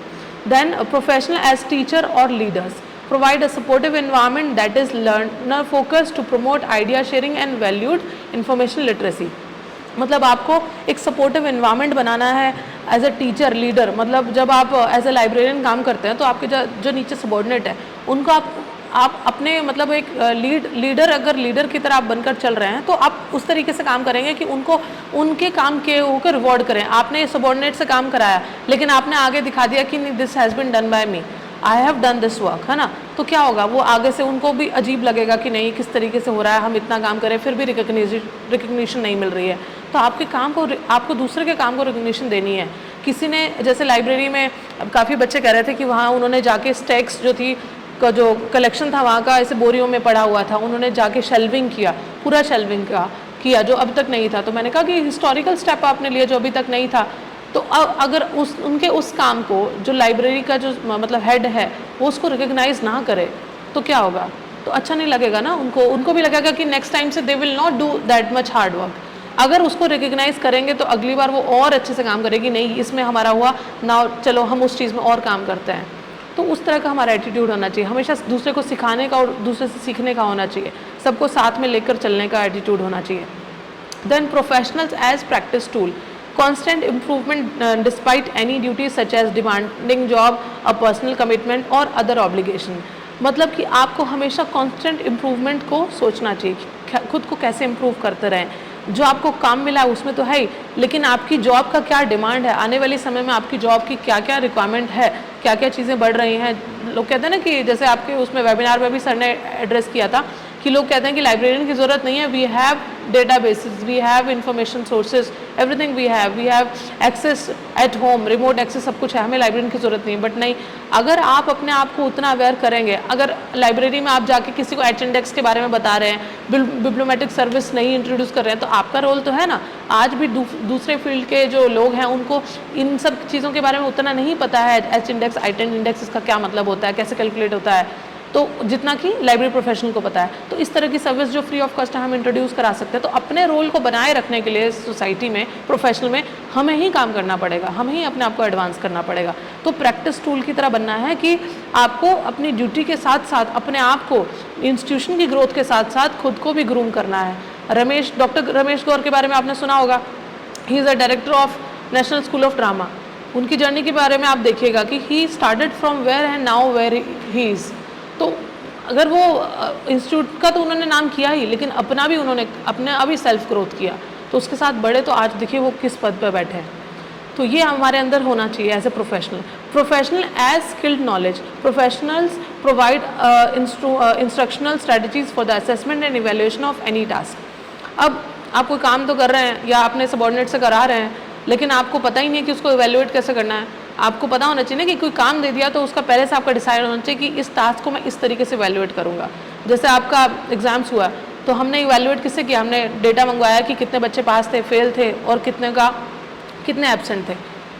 देन प्रोफेशनल एज टीचर और leaders provide a supportive environment that is learner focused to promote idea sharing and valued information literacy। मतलब आपको एक सपोर्टिव इन्वायरमेंट बनाना है एज अ टीचर लीडर, मतलब जब आप एज अ लाइब्रेरियन काम करते हैं तो आपके जो नीचे सबॉर्डिनेट है उनको आप अपने मतलब एक लीडर अगर लीडर की तरह आप बनकर चल रहे हैं तो आप उस तरीके से काम करेंगे कि उनको उनके काम के होकर रिवॉर्ड करें। आपने सबॉर्डिनेट से काम कराया लेकिन आपने आगे दिखा दिया कि this has been done by me, I have done this work, है ना, तो क्या होगा, वो आगे से उनको भी अजीब लगेगा कि नहीं किस तरीके से हो रहा है, हम इतना काम करें फिर भी रिकग्निशन नहीं मिल रही है। तो आपके काम को, आपको दूसरे के काम को रिकग्निशन देनी है। किसी ने जैसे लाइब्रेरी में काफ़ी बच्चे कह रहे थे कि वहाँ उन्होंने जाके स्टैक्स जो थी का जो कलेक्शन था वहाँ का ऐसे बोरियों में पड़ा हुआ था, उन्होंने जाके शेल्विंग किया, पूरा शेल्विंग किया जो अब तक नहीं था। तो मैंने कहा कि हिस्टोरिकल स्टेप आपने लिया जो अभी तक नहीं था, तो अगर उनके उस काम को जो लाइब्रेरी का जो मतलब हेड है वो उसको रिकग्नाइज ना करे तो क्या होगा, तो अच्छा नहीं लगेगा ना, उनको भी लगेगा कि नेक्स्ट टाइम से दे will not do that much hard work. अगर उसको रिकग्नाइज करेंगे तो अगली बार वो और अच्छे से काम करेगी, नहीं इसमें हमारा हुआ ना, चलो हम उस चीज़ में और काम करते हैं। तो उस तरह का हमारा एटीट्यूड होना चाहिए, हमेशा दूसरे को सिखाने का और दूसरे से सीखने का होना चाहिए, सबको साथ में लेकर चलने का एटीट्यूड होना चाहिए। Then professionals as practice tool, constant improvement despite any duties such as demanding job, a personal commitment or other obligation। मतलब कि आपको हमेशा constant improvement को सोचना चाहिए, खुद को कैसे improve करते रहें। जो आपको काम मिला है उसमें तो है ही, लेकिन आपकी जॉब का क्या डिमांड है, आने वाले समय में आपकी जॉब की क्या क्या रिक्वायरमेंट है, क्या क्या चीज़ें बढ़ रही हैं। लोग कहते हैं ना कि जैसे आपके उसमें वेबिनार में भी सर ने एड्रेस किया था कि लोग कहते हैं कि लाइब्रेरियन की ज़रूरत नहीं है, we have databases, we have information sources, everything we have access at home, remote access, सब कुछ है, हमें लाइब्रेरियन की ज़रूरत नहीं। बट नहीं, अगर आप अपने आप को उतना अवेयर करेंगे, अगर लाइब्रेरी में आप जाके किसी को एच इंडेक्स के बारे में बता रहे हैं, बिब्लोमेटिक सर्विस नहीं इंट्रोड्यूस कर रहे हैं, तो आपका रोल तो है ना। आज भी दूसरे फील्ड के जो लोग हैं उनको इन सब चीज़ों के बारे में उतना नहीं पता है, एच इंडेक्स, I10 इंडेक्स, इसका क्या मतलब होता है, कैसे कैलकुलेट होता है, तो जितना कि लाइब्रेरी प्रोफेशनल को पता है। तो इस तरह की सर्विस जो फ्री ऑफ कॉस्ट हम इंट्रोड्यूस करा सकते हैं। तो अपने रोल को बनाए रखने के लिए सोसाइटी में, प्रोफेशनल में हमें ही काम करना पड़ेगा, हमें ही अपने आप को एडवांस करना पड़ेगा। तो प्रैक्टिस टूल की तरह बनना है कि आपको अपनी ड्यूटी के साथ साथ अपने आप को इंस्टीट्यूशन की ग्रोथ के साथ साथ खुद को भी ग्रूम करना है। डॉक्टर रमेश गौर के बारे में आपने सुना होगा, he is a director of national school of drama. उनकी जर्नी के बारे में आप देखिएगा कि he started from where and now where he is. तो अगर वो इंस्टीट्यूट का तो उन्होंने नाम किया ही, लेकिन अपना भी उन्होंने अपने अभी सेल्फ ग्रोथ किया, तो उसके साथ बढ़े, तो आज देखिए वो किस पद पर बैठे हैं। तो ये हमारे अंदर होना चाहिए as a professional as skilled knowledge. Professionals provide instructional strategies for the assessment and evaluation of any task. अब आप कोई काम तो कर रहे हैं या अपने सबॉर्डिनेट से करा रहे हैं, लेकिन आपको पता ही नहीं है कि उसको इवेल्युएट कैसे करना है। आपको पता होना चाहिए ना कि कोई काम दे दिया तो उसका पहले से आपका डिसाइड होना चाहिए कि इस टास्क को मैं इस तरीके से इवेल्युएट करूँगा। जैसे आपका एग्जाम्स हुआ तो हमने इवेल्युएट किससे किया, हमने डेटा मंगवाया कि कितने बच्चे पास थे, फेल थे और कितने एब्सेंट थे,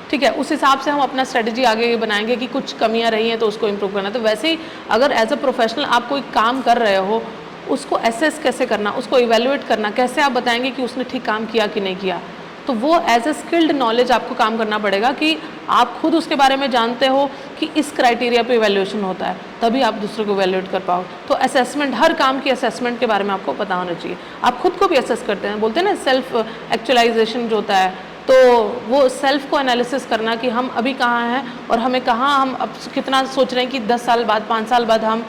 ठीक है। उस हिसाब से हम अपना स्ट्रेटजी आगे बनाएंगे कि कुछ कमियां रही हैं तो उसको इम्प्रूव करना। तो वैसे ही अगर एज अ प्रोफेशनल आप कोई काम कर रहे हो, उसको एसेस कैसे करना, उसको इवेल्युएट करना, कैसे आप बताएंगे कि उसने ठीक काम किया कि नहीं किया, तो वो एज ए स्किल्ड नॉलेज आपको काम करना पड़ेगा कि आप खुद उसके बारे में जानते हो कि इस क्राइटेरिया पे इवेल्युएशन होता है, तभी आप दूसरे को इवेल्युएट कर पाओ। तो असेसमेंट, हर काम की असेसमेंट के बारे में आपको पता होना चाहिए। आप खुद को भी असेस करते हैं, बोलते हैं ना सेल्फ एक्चुअलाइजेशन जो होता है, तो वो सेल्फ को एनालिसिस करना कि हम अभी कहाँ हैं और हमें कहाँ, हम अब कितना सोच रहे हैं कि 10 साल बाद, 5 साल बाद हम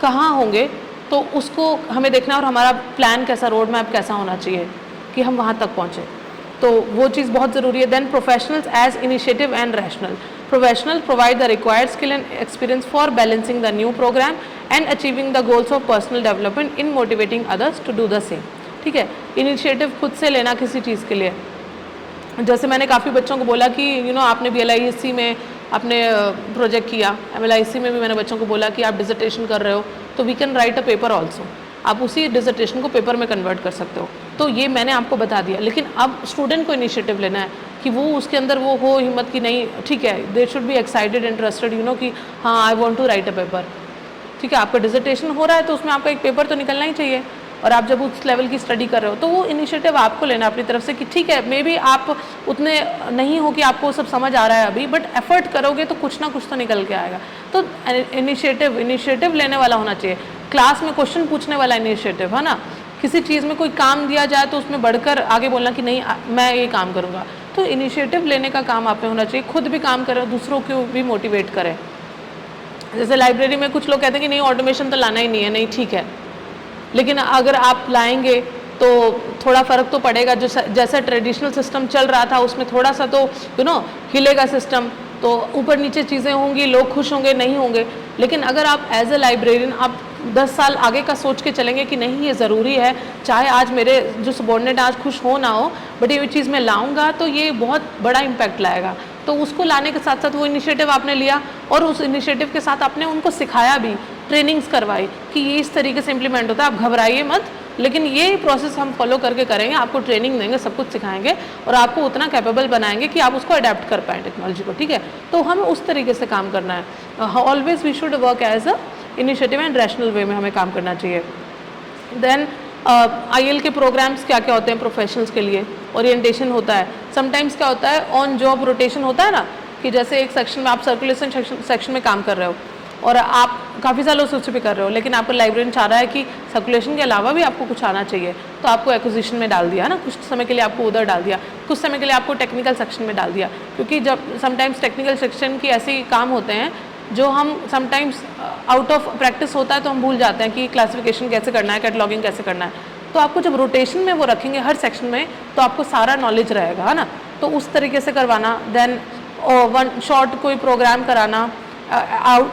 कहाँ होंगे, तो उसको हमें देखना और हमारा प्लान कैसा, रोड मैप कैसा होना चाहिए कि हम वहाँ तक पहुँचे। तो वो चीज़ बहुत ज़रूरी है। Then professionals as initiative and rational. Professional provide the required skill and experience for balancing the new program and achieving the goals of personal development in motivating others to do the same, ठीक है। Initiative खुद से लेना किसी चीज़ के लिए, जैसे मैंने काफ़ी बच्चों को बोला कि आपने BLISC में आपने प्रोजेक्ट किया, MLIC में भी मैंने बच्चों को बोला कि आप डिसर्टेशन कर रहे हो तो we can write a paper also, आप उसी डिसर्टेशन को पेपर में कन्वर्ट कर सकते हो। तो ये मैंने आपको बता दिया, लेकिन अब स्टूडेंट को इनिशिएटिव लेना है कि वो उसके अंदर वो हो हिम्मत की नहीं, ठीक है, they should be excited, interested, कि हाँ I want to write a paper, ठीक है। आपका डिसर्टेशन हो रहा है तो उसमें आपका एक पेपर तो निकलना ही चाहिए, और आप जब उस लेवल की स्टडी कर रहे हो तो वो इनिशिएटिव आपको लेना अपनी तरफ से कि ठीक है, मे बी आप उतने नहीं हो कि आपको सब समझ आ रहा है अभी, बट एफर्ट करोगे तो कुछ ना कुछ तो निकल के आएगा। तो इनिशिएटिव लेने वाला होना चाहिए। क्लास में क्वेश्चन पूछने वाला इनिशिएटिव, है ना। किसी चीज़ में कोई काम दिया जाए तो उसमें बढ़कर आगे बोलना कि नहीं मैं ये काम करूँगा। तो इनिशिएटिव लेने का काम आप में होना चाहिए, खुद भी काम करें, दूसरों को भी मोटिवेट करें। जैसे लाइब्रेरी में कुछ लोग कहते हैं कि नहीं ऑटोमेशन तो लाना ही नहीं है, नहीं ठीक है, लेकिन अगर आप लाएंगे तो थोड़ा फ़र्क तो पड़ेगा। जो जैसा ट्रेडिशनल सिस्टम चल रहा था उसमें थोड़ा सा तो हिलेगा सिस्टम, तो ऊपर नीचे चीज़ें होंगी, लोग खुश होंगे नहीं होंगे। लेकिन अगर आप एज ए लाइब्रेरियन आप 10 साल आगे का सोच के चलेंगे कि नहीं ये ज़रूरी है, चाहे आज मेरे जो सबॉर्डिनेट आज खुश हो ना हो, बट ये चीज़ मैं लाऊंगा तो ये बहुत बड़ा इम्पैक्ट लाएगा। तो उसको लाने के साथ साथ वो इनिशिएटिव आपने लिया और उस इनिशिएटिव के साथ आपने उनको सिखाया भी, ट्रेनिंग्स करवाई कि ये इस तरीके से इम्प्लीमेंट होता है, आप घबराइए मत, लेकिन ये प्रोसेस हम फॉलो करके करेंगे, आपको ट्रेनिंग देंगे, सब कुछ सिखाएंगे और आपको उतना कैपेबल बनाएंगे कि आप उसको अडेप्ट कर पाएँ टेक्नोलॉजी को, ठीक है। तो हमें उस तरीके से काम करना है। Always we should work as a initiative and rational way में हमें काम करना चाहिए। देन IL के प्रोग्राम्स क्या क्या होते हैं प्रोफेशनल्स के लिए, ओरिएंटेशन होता है, समटाइम्स क्या होता है ऑन जॉब रोटेशन होता है ना, कि जैसे एक सेक्शन में आप सर्कुलेशन सेक्शन में काम कर रहे हो और आप काफ़ी सालों से उस पर कर रहे हो, लेकिन आपको लाइब्रेरियन चाह रहा है कि सर्कुलेशन के अलावा भी आपको कुछ आना चाहिए, तो आपको एक्विजिशन में डाल दिया ना, कुछ समय के लिए आपको उधर डाल दिया, कुछ समय के लिए आपको टेक्निकल सेक्शन में डाल दिया, क्योंकि जब समटाइम्स टेक्निकल सेक्शन की ऐसे काम होते हैं जो हम समटाइम्स आउट ऑफ प्रैक्टिस होता है तो हम भूल जाते हैं कि क्लासिफिकेशन कैसे करना है, कैटलॉगिंग कैसे करना है। तो आपको जब रोटेशन में वो रखेंगे हर सेक्शन में तो आपको सारा नॉलेज रहेगा, है ना। तो उस तरीके से करवाना। देन वन शॉर्ट कोई प्रोग्राम कराना,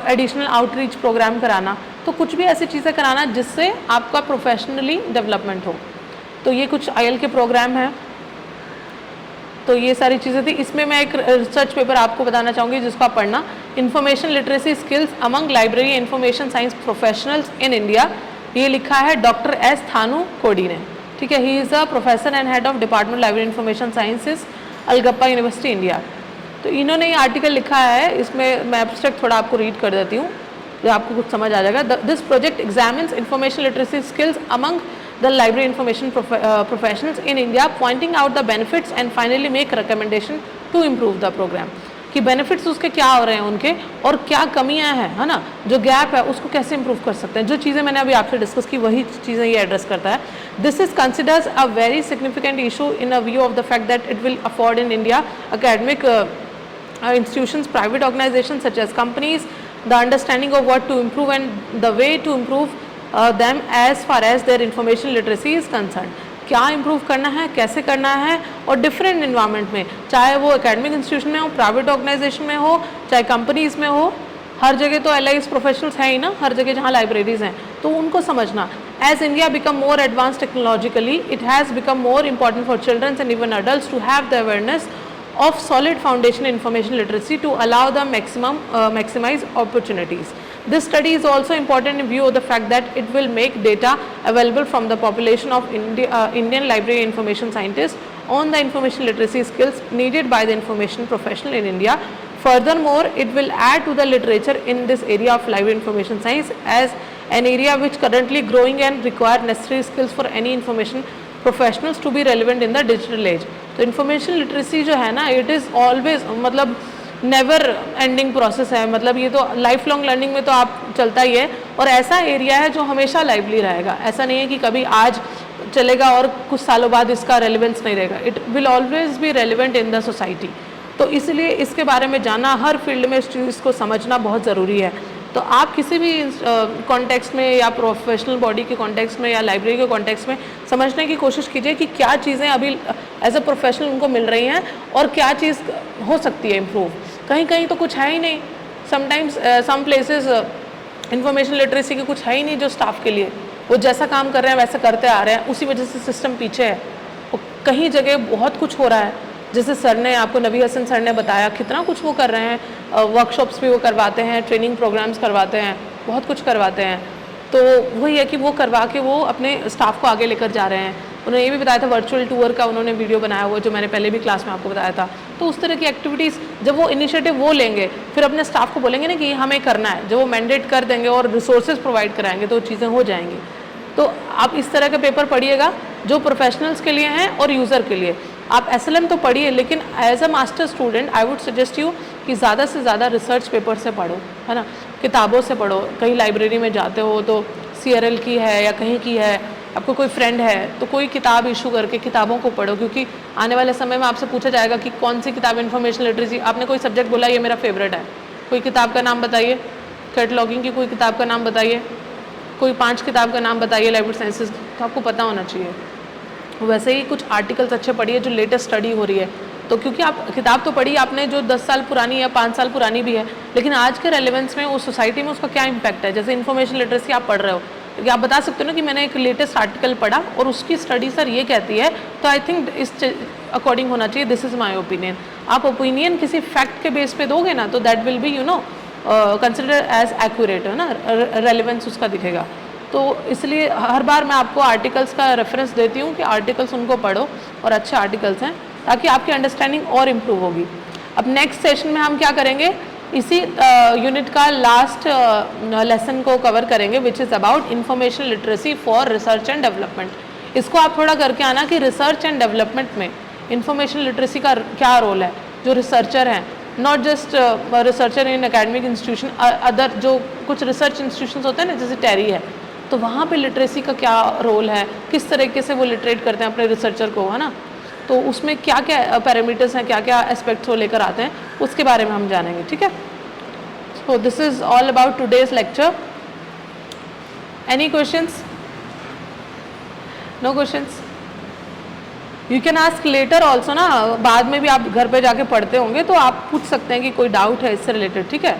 एडिशनल आउटरीच प्रोग्राम कराना, तो कुछ भी ऐसी चीज़ें कराना जिससे आपका प्रोफेशनली डेवलपमेंट हो। तो ये कुछ IL के प्रोग्राम हैं। तो ये सारी चीज़ें थी। इसमें मैं एक रिसर्च पेपर आपको बताना चाहूँगी जिसको आप पढ़ना, information literacy skills among library information science professionals in India. ये लिखा है डॉक्टर S थानू कोडी ने, ठीक है। ही is a professor and head of department library information sciences, Alagappa university India. तो इन्होंने ये आर्टिकल लिखा है, इसमें मैं एब्स्ट्रैक्ट थोड़ा आपको रीड कर देती हूँ जो आपको कुछ समझ आ जाएगा। This project examines information literacy skills among the library information professionals in India, pointing out the benefits and finally make recommendation to improve the program। कि benefits उसके क्या हो रहे हैं उनके और क्या कमियां हैं, है ना, जो गैप है उसको कैसे improve कर सकते हैं। जो चीज़ें मैंने अभी आपसे डिस्कस की वही चीज़ें ये एड्रेस करता है। This is considers a very significant issue in a view of the fact that it will afford in India academic institutions, private organizations such as companies, the understanding of what to improve and the way to improve them as far as their information literacy is concerned. क्या improve करना है, कैसे करना है, और different environment में, चाहे वो एकेडमिक इंस्टीट्यूशन में हो, प्राइवेट ऑर्गेनाइजेशन में हो, चाहे कंपनीज में हो, हर जगह तो LIS प्रोफेशनल्स हैं ही ना, हर जगह जहाँ लाइब्रेरीज हैं, तो उनको समझना. As India become more advanced technologically, it has become more important for children and even adults to have the awareness of solid foundation information literacy to allow them maximize opportunities. This study is also important in view of the fact that it will make data available from the population of Indian library information scientists on the information literacy skills needed by the information professional in India. Furthermore, it will add to the literature in this area of library information science as an area which currently growing and require necessary skills for any information professionals to be relevant in the digital age. तो information literacy जो है ना, it is always मतलब never ending process है, मतलब ये तो life long learning में तो आप चलता ही है, और ऐसा एरिया है जो हमेशा लाइवली रहेगा. ऐसा नहीं है कि कभी आज चलेगा और कुछ सालों बाद इसका रेलेवेंस नहीं रहेगा. It will always be relevant in the society. तो इसलिए इसके बारे में जानना, हर फील्ड में इस चीज़ को समझना बहुत ज़रूरी है. तो आप किसी भी कॉन्टेक्स्ट में या प्रोफेशनल बॉडी के कॉन्टेक्स्ट में या लाइब्रेरी के कॉन्टेक्स्ट में समझने की कोशिश कीजिए कि क्या चीज़ें अभी एज अ प्रोफेशनल उनको मिल रही हैं और क्या चीज़ हो सकती है इम्प्रूव. कहीं कहीं तो कुछ है ही नहीं. Sometimes some places information literacy के कुछ है ही नहीं जो स्टाफ के लिए, वो जैसा काम कर रहे हैं वैसा करते आ रहे हैं, उसी वजह से सिस्टम पीछे है. कहीं जगह बहुत कुछ हो रहा है, जैसे सर ने आपको, नबी हसन सर ने बताया कितना कुछ वो कर रहे हैं. वर्कशॉप्स भी वो करवाते हैं, ट्रेनिंग प्रोग्राम्स करवाते हैं, बहुत कुछ करवाते हैं. तो वही है कि वो करवा के वो अपने स्टाफ को आगे लेकर जा रहे हैं. उन्होंने ये भी बताया था वर्चुअल टूर का उन्होंने वीडियो बनाया हुआ, जो मैंने पहले भी क्लास में आपको बताया था. तो उस तरह की एक्टिविटीज़ जब वो इनिशिएटिव वो लेंगे, फिर अपने स्टाफ को बोलेंगे ना कि हमें करना है, जब वो मैंडेट कर देंगे और रिसोर्सेज प्रोवाइड कराएंगे तो चीज़ें हो जाएंगी. तो आप इस तरह का पेपर पढ़िएगा जो प्रोफेशनल्स के लिए हैं और यूज़र के लिए. आप SLM तो पढ़िए, लेकिन as a master student I would suggest you कि ज़्यादा से ज़्यादा रिसर्च पेपर से पढ़ो, है ना, किताबों से पढ़ो. कहीं लाइब्रेरी में जाते हो तो CRL की है या कहीं की है, आपको कोई फ्रेंड है तो कोई किताब इशू करके किताबों को पढ़ो, क्योंकि आने वाले समय में आपसे पूछा जाएगा कि कौन सी किताब इन्फॉर्मेशन लिटरेसी. आपने कोई सब्जेक्ट बोला ये मेरा फेवरेट है, कोई किताब का नाम बताइए. कैटलॉगिंग की कोई किताब का नाम बताइए, कोई 5 किताब का नाम बताइए लाइब्रेरी साइंसेज, तो आपको पता होना चाहिए. वैसे ही कुछ आर्टिकल्स अच्छे पढ़िए जो लेटेस्ट स्टडी हो रही है. तो क्योंकि आप किताब तो पढ़ी आपने जो 10 साल पुरानी या 5 साल पुरानी भी है, लेकिन आज के रेलेवेंस में उस सोसाइटी में उसका क्या इम्पैक्ट है. जैसे इन्फॉर्मेशन लिटरेसी आप पढ़ रहे हो, क्योंकि आप बता सकते हो ना कि मैंने एक लेटेस्ट आर्टिकल पढ़ा और उसकी स्टडी सर ये कहती है, तो आई थिंक इस अकॉर्डिंग होना चाहिए. This is my opinion. आप ओपिनियन किसी फैक्ट के बेस पे दोगे ना, तो that will be consider as accurate, है ना, रेलिवेंस उसका दिखेगा. तो इसलिए हर बार मैं आपको आर्टिकल्स का रेफरेंस देती हूँ कि आर्टिकल्स उनको पढ़ो, और अच्छे आर्टिकल्स हैं, ताकि आपकी अंडरस्टैंडिंग और इम्प्रूव होगी. अब नेक्स्ट सेशन में हम क्या करेंगे, इसी यूनिट का लास्ट लेसन को कवर करेंगे, which is about information literacy for research and development. इसको आप थोड़ा करके आना कि रिसर्च एंड डेवलपमेंट में इंफॉर्मेशन लिटरेसी का क्या रोल है. जो रिसर्चर हैं, not just researcher in academic institution, other जो कुछ रिसर्च इंस्टीट्यूशन होते हैं ना, जैसे टेरी है, तो वहाँ पे लिटरेसी का क्या रोल है, किस तरीके से वो लिटरेट करते हैं अपने रिसर्चर को, है ना. तो उसमें क्या क्या पैरामीटर्स हैं, क्या क्या एस्पेक्ट्स वो लेकर आते हैं, उसके बारे में हम जानेंगे. ठीक है. So this is all about today's lecture. Any questions? No questions? You can ask later also ना, बाद में भी आप घर पे जाके पढ़ते होंगे तो आप पूछ सकते हैं कि कोई डाउट है इससे रिलेटेड. ठीक है.